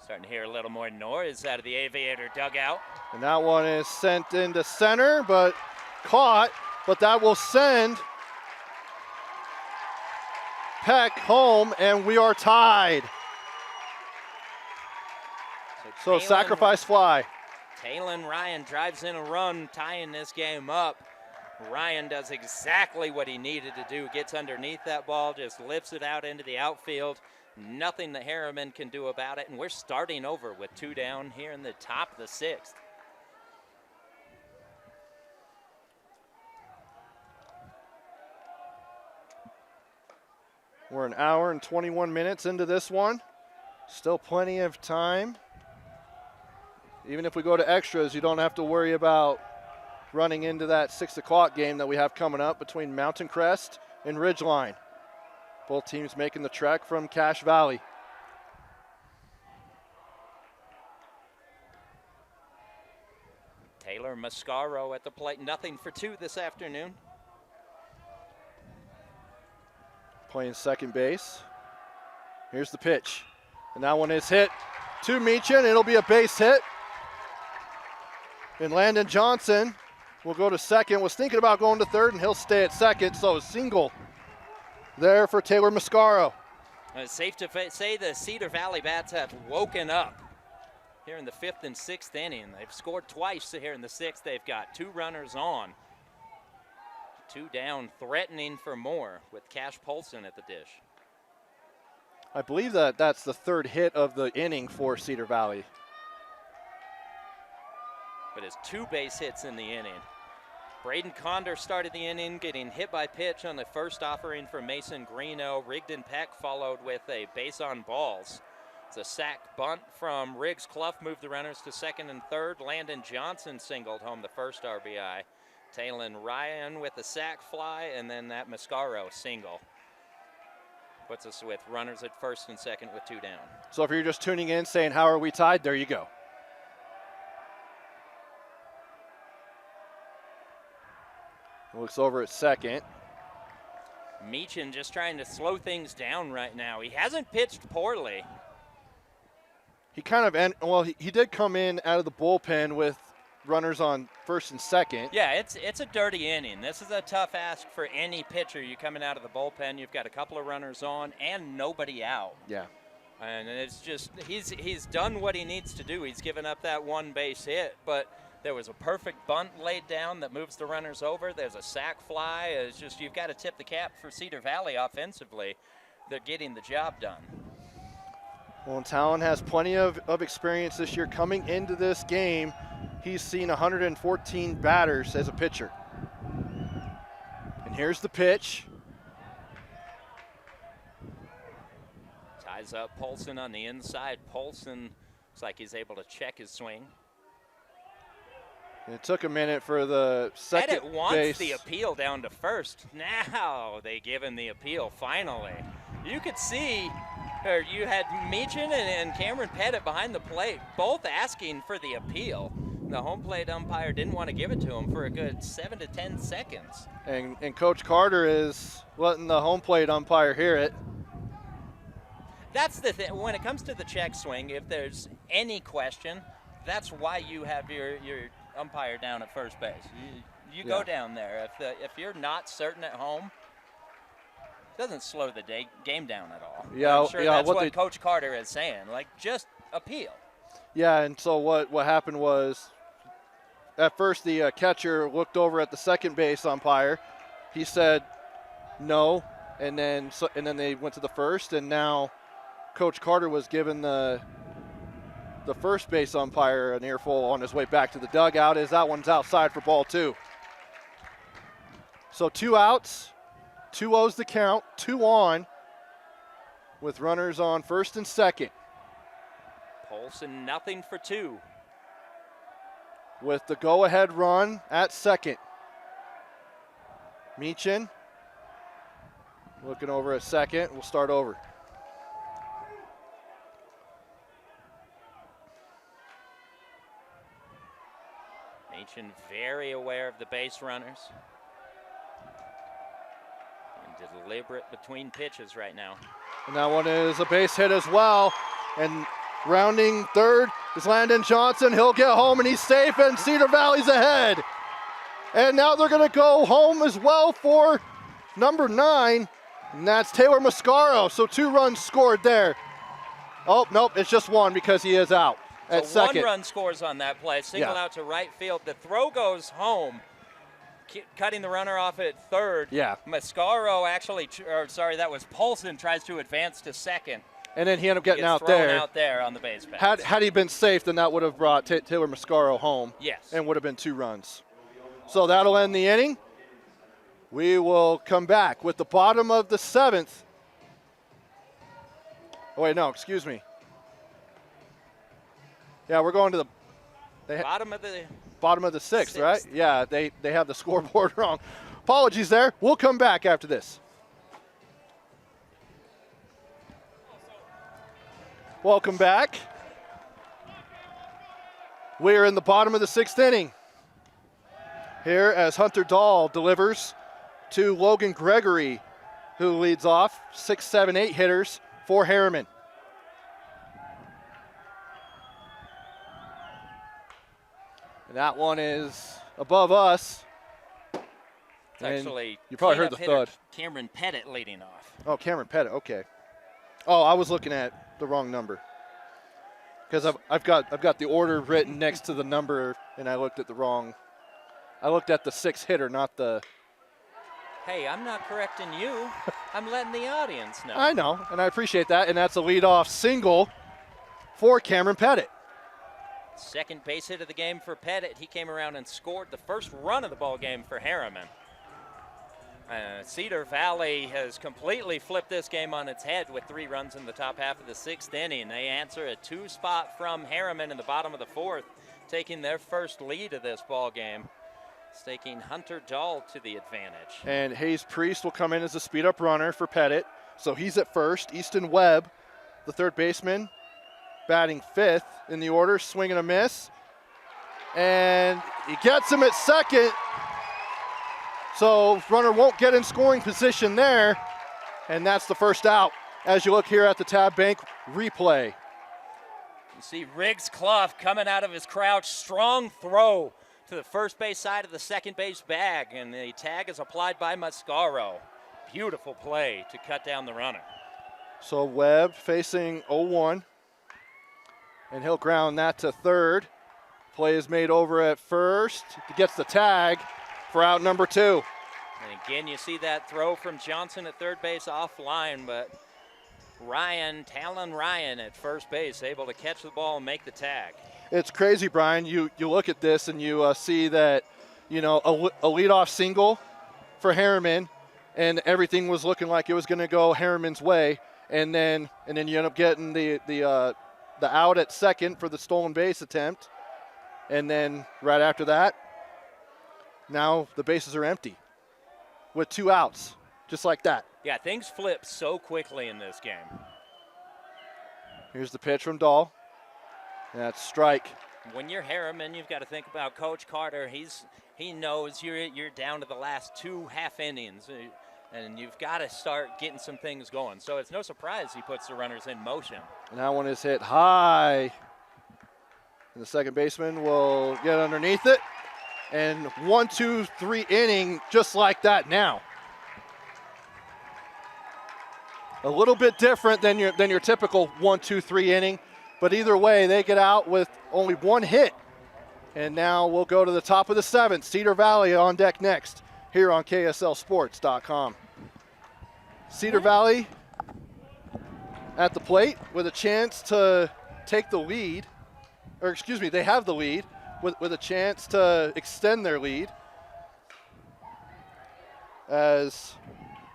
Starting to hear a little more noise out of the Aviator dugout. And that one is sent into center, but caught. But that will send Peck home, and we are tied. So sacrifice fly. Talon Ryan drives in a run, tying this game up. Ryan does exactly what he needed to do. Gets underneath that ball, just lifts it out into the outfield. Nothing that Herriman can do about it, and we're starting over with 2 down here in the top of the 6th. We're an hour and 21 minutes into this one. Still plenty of time. Even if we go to extras, you don't have to worry about running into that 6 o'clock game that we have coming up between Mountain Crest and Ridgeline. Both teams making the trek from Cache Valley. Taylor Mascaro at the plate, nothing for 2 this afternoon. Playing second base. Here's the pitch. And that one is hit to Meechin. It'll be a base hit. And Landon Johnson will go to second. Was thinking about going to third, and he'll stay at second. So a single there for Taylor Mascaro. It's safe to say the Cedar Valley Bats have woken up here in the 5th and 6th inning. They've scored twice here in the 6th. They've got 2 runners on. 2 down, threatening for more with Cash Polson at the dish. I believe that's the 3rd hit of the inning for Cedar Valley. But it's 2 base hits in the inning. Braden Conder started the inning, getting hit by pitch on the first offering from Mason Greeno. Rigdon Peck followed with a base on balls. It's a sac bunt from Riggs. Clough moved the runners to second and third. Landon Johnson singled home the first RBI. Talon Ryan with the sac fly, and then that Mascaro single. Puts us with runners at first and second with 2 down. So if you're just tuning in saying, how are we tied? There you go. Looks over at second. Meechin just trying to slow things down right now. He hasn't pitched poorly. He kind of, he did come in out of the bullpen with runners on first and second. Yeah, it's a dirty inning. This is a tough ask for any pitcher. You're coming out of the bullpen, you've got a couple of runners on and nobody out. Yeah. And it's just, he's done what he needs to do. He's given up that 1 base hit, but there was a perfect bunt laid down that moves the runners over. There's a sac fly. It's just, you've got to tip the cap for Cedar Valley offensively. They're getting the job done. Well, Talon has plenty of experience this year. Coming into this game, he's seen 114 batters as a pitcher. And here's the pitch. Ties up Polson on the inside. Polson looks like he's able to check his swing. It took a minute for the second Pettit wants base. the appeal down to first. Now they give him the appeal, finally. You could see, or you had Meechin and Cameron Pettit behind the plate, both asking for the appeal. The home plate umpire didn't want to give it to him for a good 7 to 10 seconds. And Coach Carter is letting the home plate umpire hear it. That's the thing. When it comes to the check swing, if there's any question, that's why you have your umpire down at first base. You go down there. If you're not certain at home, it doesn't slow the game down at all. Yeah, I'm sure that's what Coach Carter is saying. Like, just appeal. Yeah, and so what happened was, at first the catcher looked over at the second base umpire. He said no, and then they went to the first, and now Coach Carter was given the first base umpire an earful on his way back to the dugout, as that one's outside for ball 2. So 2 outs, 2-0's the count, 2 on, with runners on first and second. Polson nothing for 2. With the go-ahead run at second. Meechin looking over at second. We'll start over. Meechin very aware of the base runners. And deliberate between pitches right now. And that one is a base hit as well. And rounding third is Landon Johnson. He'll get home and he's safe, and Cedar Valley's ahead. And now they're going to go home as well for number 9. And that's Taylor Mascaro. So 2 runs scored there. Oh, nope, it's just 1 because he is out at So second. 1 run scores on that play. Single out to right field. The throw goes home, cutting the runner off at third. Yeah. Mascaro actually, that was Paulson, tries to advance to second. And then he ended up getting out thrown there. out there on the base pass. Had he been safe, then that would have brought Taylor Mascaro home. Yes. And would have been 2 runs. So that'll end the inning. We will come back with the bottom of the 7th. Oh, wait, no, excuse me. Yeah, we're going to the bottom of the 6th, right? Yeah, they have the scoreboard wrong. Apologies there. We'll come back after this. Welcome back. We are in the bottom of the 6th inning. Here as Hunter Dahl delivers to Logan Gregory, who leads off 6, 7, 8 hitters for Herriman. And that one is above us. It's actually you probably heard the thud. Cameron Pettit leading off. Oh, Cameron Pettit, okay. Oh, I was looking at the wrong number. Because I've got the order written next to the number, and I looked at the wrong. I looked at the 6th hitter, not the. Hey, I'm not correcting you. I'm letting the audience know. I know, and I appreciate that. And that's a leadoff single for Cameron Pettit. Second base hit of the game for Pettit. He came around and scored the first run of the ball game for Herriman. Cedar Valley has completely flipped this game on its head with 3 runs in the top half of the 6th inning. They answer a 2 spot from Herriman in the bottom of the 4th, taking their first lead of this ball game, staking Hunter Dahl to the advantage. And Hayes Priest will come in as a speed-up runner for Pettit. So he's at first. Easton Webb, the third baseman, batting 5th in the order, swing and a miss. And he gets him at second. So runner won't get in scoring position there. And that's the first out as you look here at the Tab Bank replay. You see Riggs Clough coming out of his crouch, strong throw to the first base side of the second base bag, and the tag is applied by Mascaro. Beautiful play to cut down the runner. So Webb facing 0-1, and he'll ground that to third. Play is made over at first. He gets the tag for out number 2. And again, you see that throw from Johnson at third base offline, but Talon Ryan at first base able to catch the ball and make the tag. It's crazy, Brian. You look at this and you see that, a leadoff single for Herriman, and everything was looking like it was going to go Herriman's way, and then you end up getting the out at second for the stolen base attempt, and then right after that, now the bases are empty with 2 outs, just like that. Yeah, things flip so quickly in this game. Here's the pitch from Dahl. And that's strike. When you're Herriman, you've got to think about Coach Carter. He knows you're down to the last 2 half innings, and you've got to start getting some things going. So it's no surprise he puts the runners in motion. And that one is hit high. And the second baseman will get underneath it. And 1, 2, 3 inning just like that now. A little bit different than your typical 1, 2, 3 inning. But either way, they get out with only 1 hit. And now we'll go to the top of the 7th. Cedar Valley on deck next here on KSLSports.com. Cedar Valley at the plate with a chance to take the lead. Or excuse me, they have the lead with a chance to extend their lead. As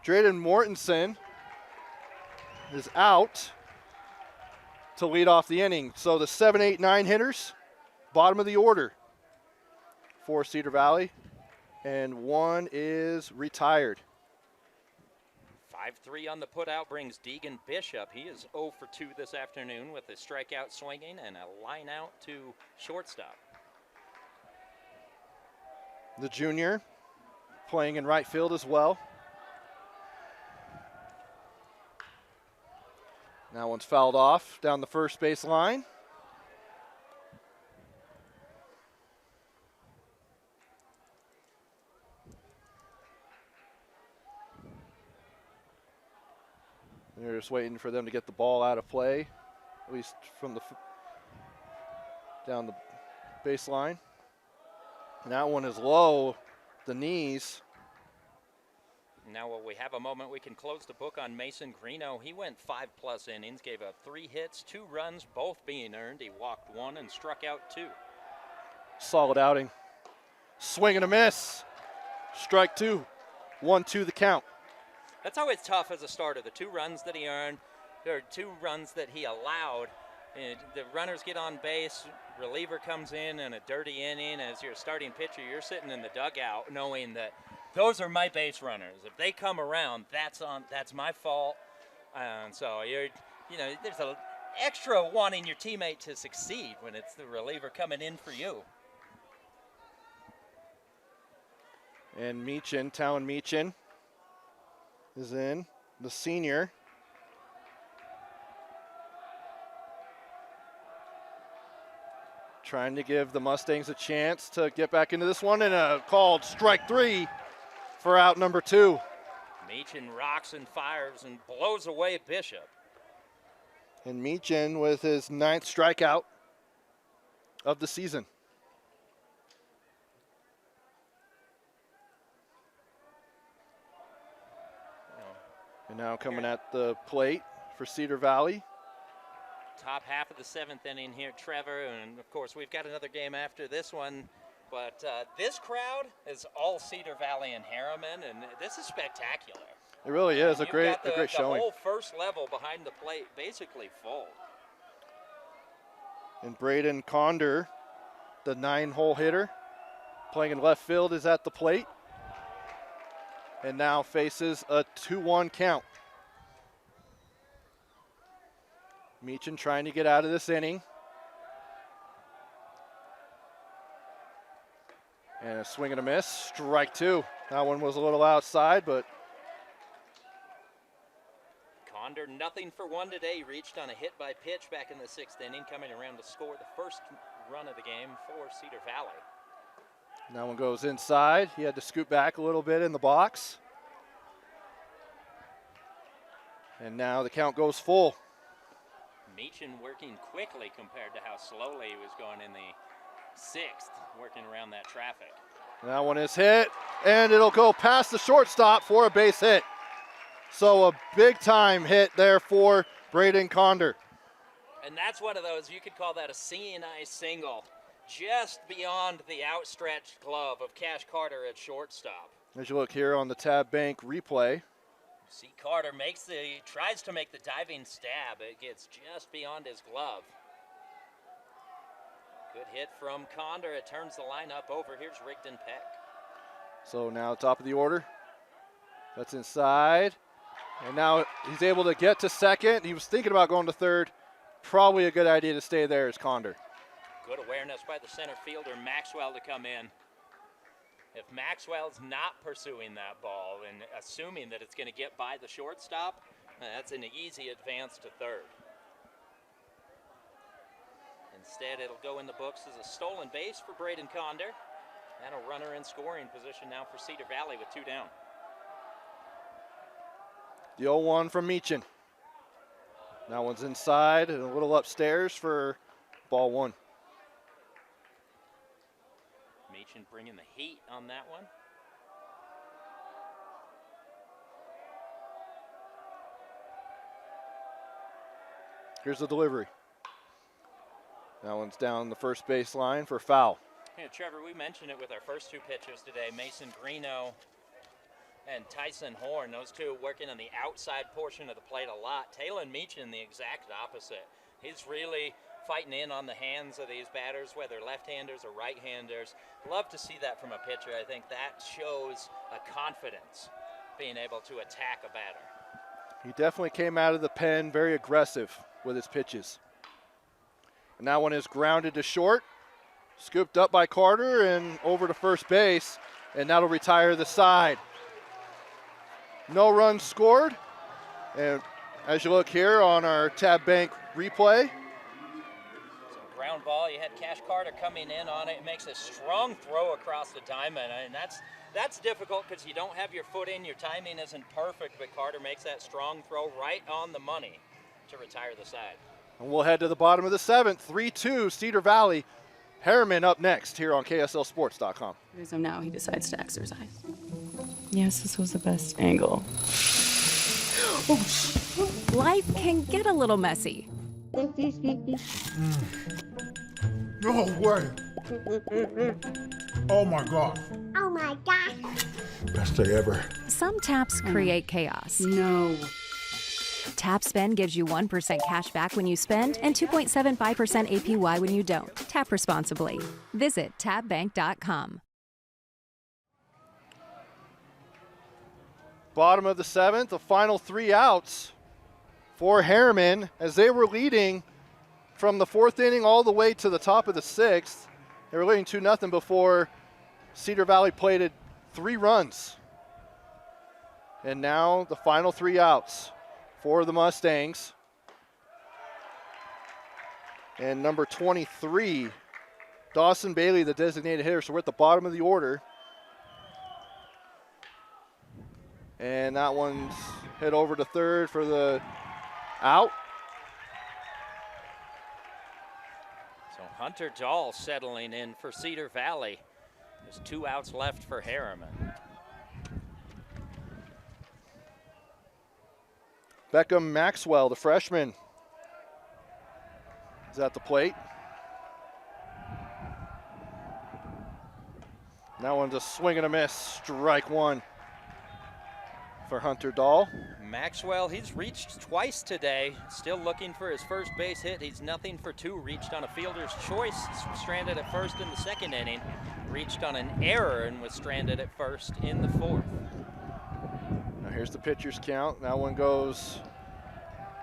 Drayden Mortensen is out to lead off the inning. So the 7, 8, 9 hitters, bottom of the order for Cedar Valley, and 1 is retired. 5-3 on the putout brings Deegan Bishop. He is 0 for 2 this afternoon with a strikeout swinging and a line out to shortstop. The junior playing in right field as well. That one's fouled off down the first base line. They're just waiting for them to get the ball out of play, at least from the down the baseline. And that one is low, the knees. Now we have a moment we can close the book on Mason Greeno. He went 5+ innings, gave up 3 hits, 2 runs, both being earned. He walked 1 and struck out 2. Solid outing. Swing and a miss. Strike 2. 1-2 the count. That's always tough as a starter. The 2 runs that he earned, or 2 runs that he allowed. And the runners get on base, reliever comes in a dirty inning. As your starting pitcher, you're sitting in the dugout knowing that those are my base runners. If they come around, that's my fault. And so there's an extra wanting your teammate to succeed when it's the reliever coming in for you. And Meechin, Talon Meechin, is in, the senior. Trying to give the Mustangs a chance to get back into this one, and a called strike 3 for out number 2. Meechin rocks and fires and blows away Bishop. And Meechin with his 9th strikeout of the season. And now coming at the plate for Cedar Valley. Top half of the 7th inning here, Trevor, and of course we've got another game after this one, but this crowd is all Cedar Valley and Herriman, and this is spectacular. It really is a You've great got the showing. whole first level behind the plate basically full. And Braden Conder, the 9-hole hitter, playing in left field, is at the plate. And now faces a 2-1 count. Meechin trying to get out of this inning. And a swing and a miss, strike 2. That one was a little outside, but Conder, nothing for 1 today. He reached on a hit by pitch back in the 6th inning, coming around to score the first run of the game for Cedar Valley. that one goes inside. He had to scoot back a little bit in the box. And now the count goes full. Meechin working quickly compared to how slowly he was going in the 6th, working around that traffic. That one is hit, and it'll go past the shortstop for a base hit. So a big-time hit there for Braden Conder. And that's one of those, you could call that a seeing eye single, just beyond the outstretched glove of Cash Carter at shortstop. As you look here on the Tab Bank replay, See Carter tries to make the diving stab. It gets just beyond his glove. Good hit from Conder. It turns the lineup over. Here's Rigdon Peck. so now top of the order. That's inside. And now he's able to get to second. He was thinking about going to third. Probably a good idea to stay there as Conder. Good awareness by the center fielder, Maxwell, to come in. If Maxwell's not pursuing that ball and assuming that it's going to get by the shortstop, that's an easy advance to third. Instead, it'll go in the books as a stolen base for Braden Conder. And a runner in scoring position now for Cedar Valley with 2 down. The 0-1 from Meechin. That one's inside and a little upstairs for ball 1. Meechin bringing the heat on that one. Here's the delivery. That one's down the first base line for foul. Yeah, Trevor, we mentioned it with our first 2 pitchers today, Mason Greeno and Tyson Horn. Those 2 working on the outside portion of the plate a lot. Talon Meechin, the exact opposite. He's really fighting in on the hands of these batters, whether left-handers or right-handers. Love to see that from a pitcher. I think that shows a confidence, being able to attack a batter. He definitely came out of the pen very aggressive with his pitches. And that one is grounded to short, scooped up by Carter and over to first base, and that'll retire the side. No runs scored, and as you look here on our Tab Bank replay, Ground ground ball. You had Cash Carter coming in on it. It makes a strong throw across the diamond, and that's difficult because you don't have your foot in. Your timing isn't perfect, but Carter makes that strong throw right on the money to retire the side. And we'll head to the bottom of the 7th, 3-2 Cedar Valley. Herriman up next here on KSLSports.com. So now he decides to exercise. Yes, this was the best angle. Life can get a little messy. No way. Oh my God. Oh my gosh. Best day ever. Some taps create chaos. No. Tap Spend gives you 1% cash back when you spend and 2.75% APY when you don't. Tap responsibly. Visit tapbank.com. Bottom of the 7th, the final 3 outs for Herriman as they were leading from the 4th inning all the way to the top of the 6th. They were leading 2-0 before Cedar Valley plated 3 runs. And now the final 3 outs for the Mustangs. And number 23, Dawson Bailey, the designated hitter. So we're at the bottom of the order. And that one's hit over to third for the out. So Hunter Dahl settling in for Cedar Valley. There's 2 outs left for Herriman. Beckham Maxwell, the freshman, is at the plate. That one's a swing and a miss, strike 1 for Hunter Dahl. Maxwell, he's reached twice today, still looking for his first base hit. He's 0 for 2, reached on a fielder's choice, stranded at first in the 2nd inning, reached on an error and was stranded at first in the 4th. Now here's the pitcher's count. That one goes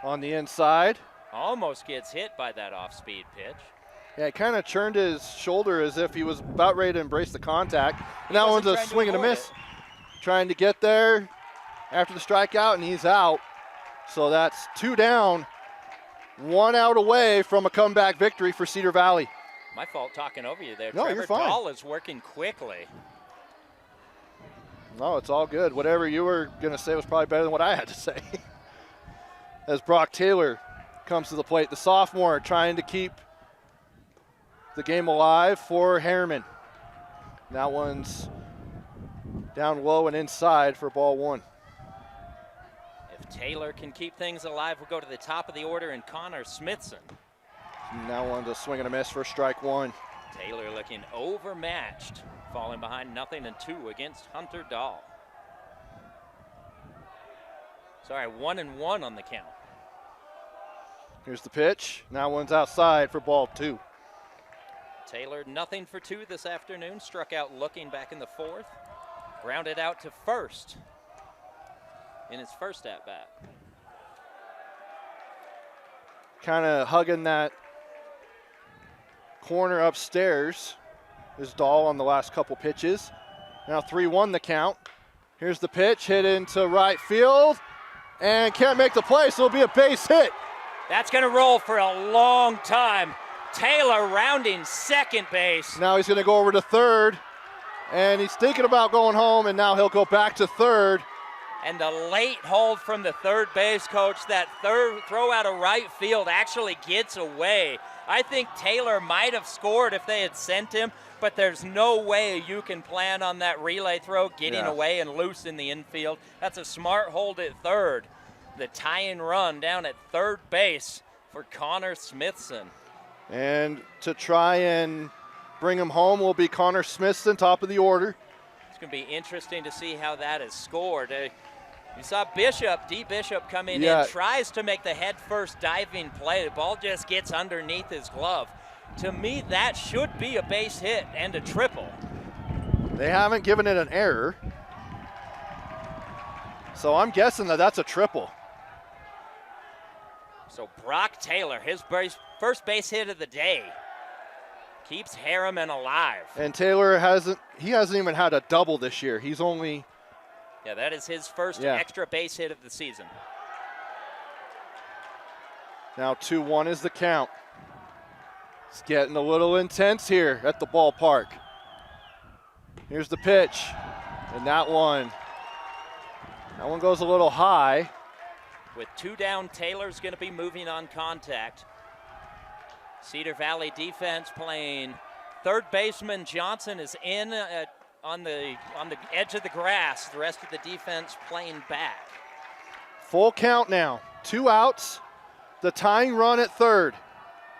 on the inside. Almost gets hit by that off-speed pitch. Yeah, he kind of churned his shoulder as if he was about ready to embrace the contact. And that one's a swing and a miss. Trying to get there after the strikeout, and he's out. So that's 2 down, 1 out away from a comeback victory for Cedar Valley. My fault talking over you there. No, Trevor you're fine. Dahl is working quickly. No, it's all good. Whatever you were going to say was probably better than what I had to say. As Brock Taylor comes to the plate, the sophomore trying to keep the game alive for Herriman. That one's down low and inside for ball 1. If Taylor can keep things alive, we'll go to the top of the order and Connor Smithson. Now one's a swing and a miss for strike 1. Taylor looking overmatched, falling behind 0-2 against Hunter Dahl. Sorry, 1-1 on the count. Here's the pitch. Now one's outside for ball 2. Taylor 0 for 2 this afternoon, struck out looking back in the 4th. Grounded out to first in his first at-bat. Kind of hugging that corner upstairs is Dahl on the last couple pitches. Now 3-1 the count. Here's the pitch, hit into right field, and can't make the play, so it'll be a base hit. That's going to roll for a long time. Taylor rounding second base. Now he's going to go over to third, and he's thinking about going home, and now he'll go back to third. And the late hold from the third base coach, that third throw out of right field actually gets away. I think Taylor might have scored if they had sent him, but there's no way you can plan on that relay throw getting away and loose in the infield. That's a smart hold at third. The tying run down at third base for Connor Smithson. And to try and bring him home will be Connor Smithson, top of the order. It's going to be interesting to see how that is scored. You saw D. Bishop coming in, tries to make the head-first diving play. The ball just gets underneath his glove. To me, that should be a base hit and a triple. They haven't given it an error, so I'm guessing that that's a triple. So Brock Taylor, his first base hit of the day, keeps Herriman alive. And Taylor hasn't even had a double this year. He's only... Yeah, that is his first extra base hit of the season. Now 2-1 is the count. It's getting a little intense here at the ballpark. Here's the pitch, and that one goes a little high. With 2 down, Taylor's going to be moving on contact. Cedar Valley defense playing third baseman Johnson is in on the edge of the grass. The rest of the defense playing back. Full count now, 2 outs. The tying run at third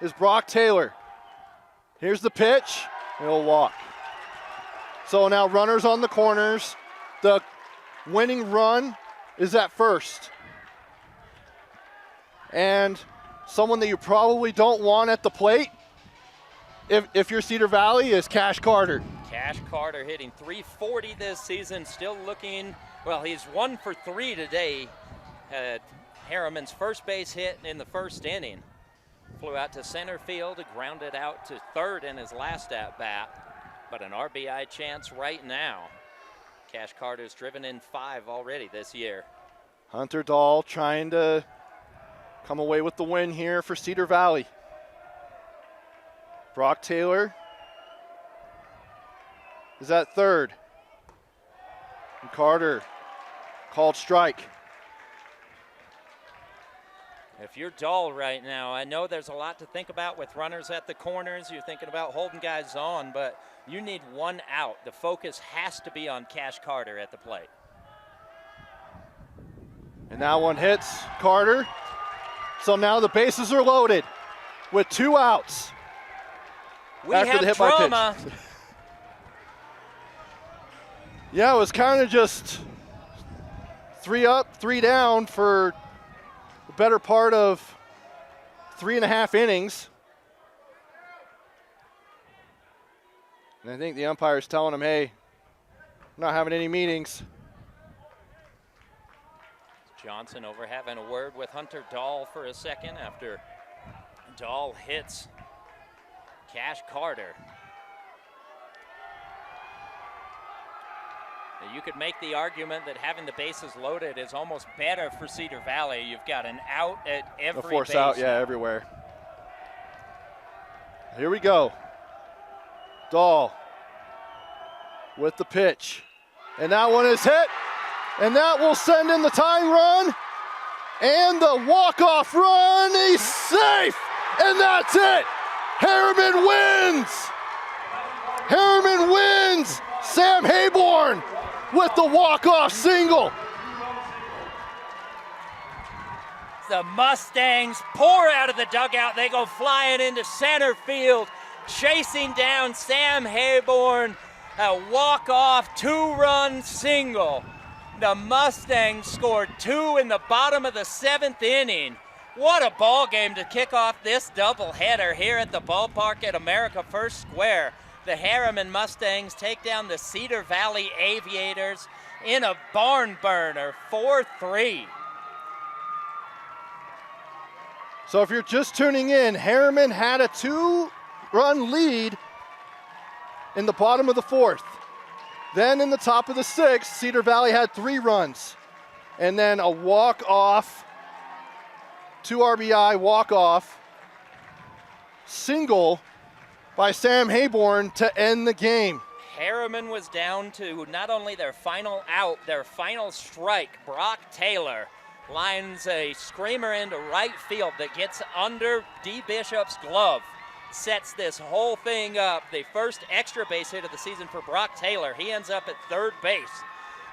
is Brock Taylor. Here's the pitch, and he'll walk. So now runners on the corners. The winning run is at first. And someone that you probably don't want at the plate, if you're Cedar Valley, is Cash Carter. Cash Carter hitting .340 this season, still looking, well, he's 1 for 3 today. Herriman's first base hit in the first inning. Flew out to center field, grounded out to third in his last at-bat, but an RBI chance right now. Cash Carter's driven in 5 already this year. Hunter Dahl trying to come away with the win here for Cedar Valley. Brock Taylor is at third. And Carter called strike. If you're Dahl right now, I know there's a lot to think about with runners at the corners. You're thinking about holding guys on, but you need 1 out. The focus has to be on Cash Carter at the plate. And that one hits Carter. So now the bases are loaded with 2 outs. We after have the hit by drama. pitch. Yeah, it was kind of just 3 up, 3 down for the better part of 3.5 innings. And I think the umpire's telling him, hey, I'm not having any meetings. Johnson over having a word with Hunter Dahl for a second after Dahl hits Cash Carter. Now you could make the argument that having the bases loaded is almost better for Cedar Valley. You've got an out at every A force base. out, yeah, everywhere. Here we go. Dahl with the pitch. And that one is hit. And that will send in the tying run. And the walk-off run. He's safe. And that's it. Herriman wins. Herriman wins. Sam Hayborn with the walk-off single. The Mustangs pour out of the dugout. They go flying into center field, chasing down Sam Hayborn. A walk-off 2-run single. The Mustangs scored 2 in the bottom of the 7th inning. What a ball game to kick off this doubleheader here at the ballpark at America First Square. The Herriman Mustangs take down the Cedar Valley Aviators in a barn burner, 4-3. So if you're just tuning in, Herriman had a 2-run lead in the bottom of the 4th. Then in the top of the 6th, Cedar Valley had 3 runs. And then a walk-off, 2 RBI walk-off single by Sam Hayborn to end the game. Herriman was down to not only their final out, their final strike. Brock Taylor lines a screamer into right field that gets under D. Bishop's glove. Sets this whole thing up. The first extra base hit of the season for Brock Taylor. He ends up at third base.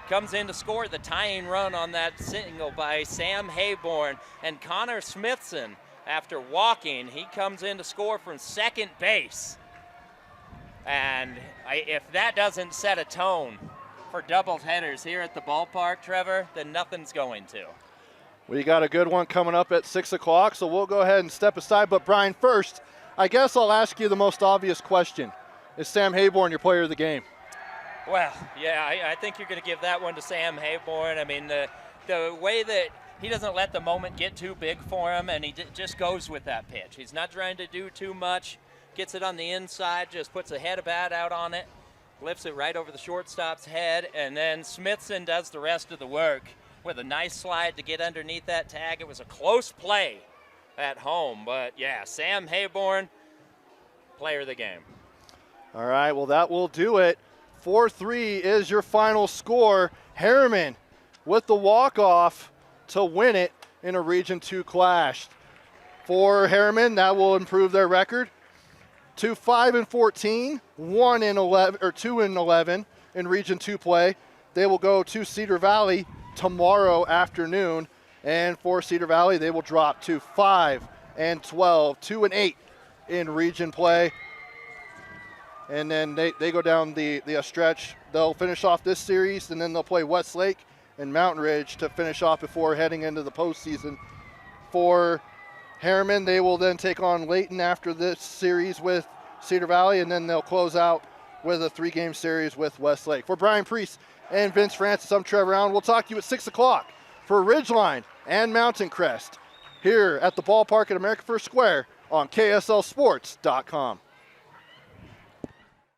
Comes in to score the tying run on that single by Sam Hayborn. And Connor Smithson, after walking, he comes in to score from second base. And if that doesn't set a tone for doubleheaders here at the ballpark, Trevor, then nothing's going to. We got a good one coming up at 6 o'clock, so we'll go ahead and step aside. But Brian, first, I guess I'll ask you the most obvious question. Is Sam Hayborn your player of the game? Well, yeah, I think you're going to give that one to Sam Hayborn. I mean, the way that he doesn't let the moment get too big for him, and he just goes with that pitch. He's not trying to do too much. Gets it on the inside, just puts a head of bat out on it, lifts it right over the shortstop's head, and then Smithson does the rest of the work with a nice slide to get underneath that tag. It was a close play at home, but yeah, Sam Hayborn, player of the game. All right, well, that will do it. 4-3 is your final score. Herriman with the walk-off to win it in a Region 2 clash. For Herriman, that will improve their record to 5-14, 2-11 in Region 2 play. They will go to Cedar Valley tomorrow afternoon, and for Cedar Valley, they will drop to 5-12, 2-8 in region play. And then they go down the stretch. They'll finish off this series, and then they'll play Westlake and Mountain Ridge to finish off before heading into the postseason. For Herriman, they will then take on Layton after this series with Cedar Valley, and then they'll close out with a 3-game series with Westlake. For Brian Priest and Vince Francis, I'm Trevor Allen. We'll talk to you at 6 o'clock for Ridgeline and Mountain Crest here at the ballpark at America First Square on KSLSports.com.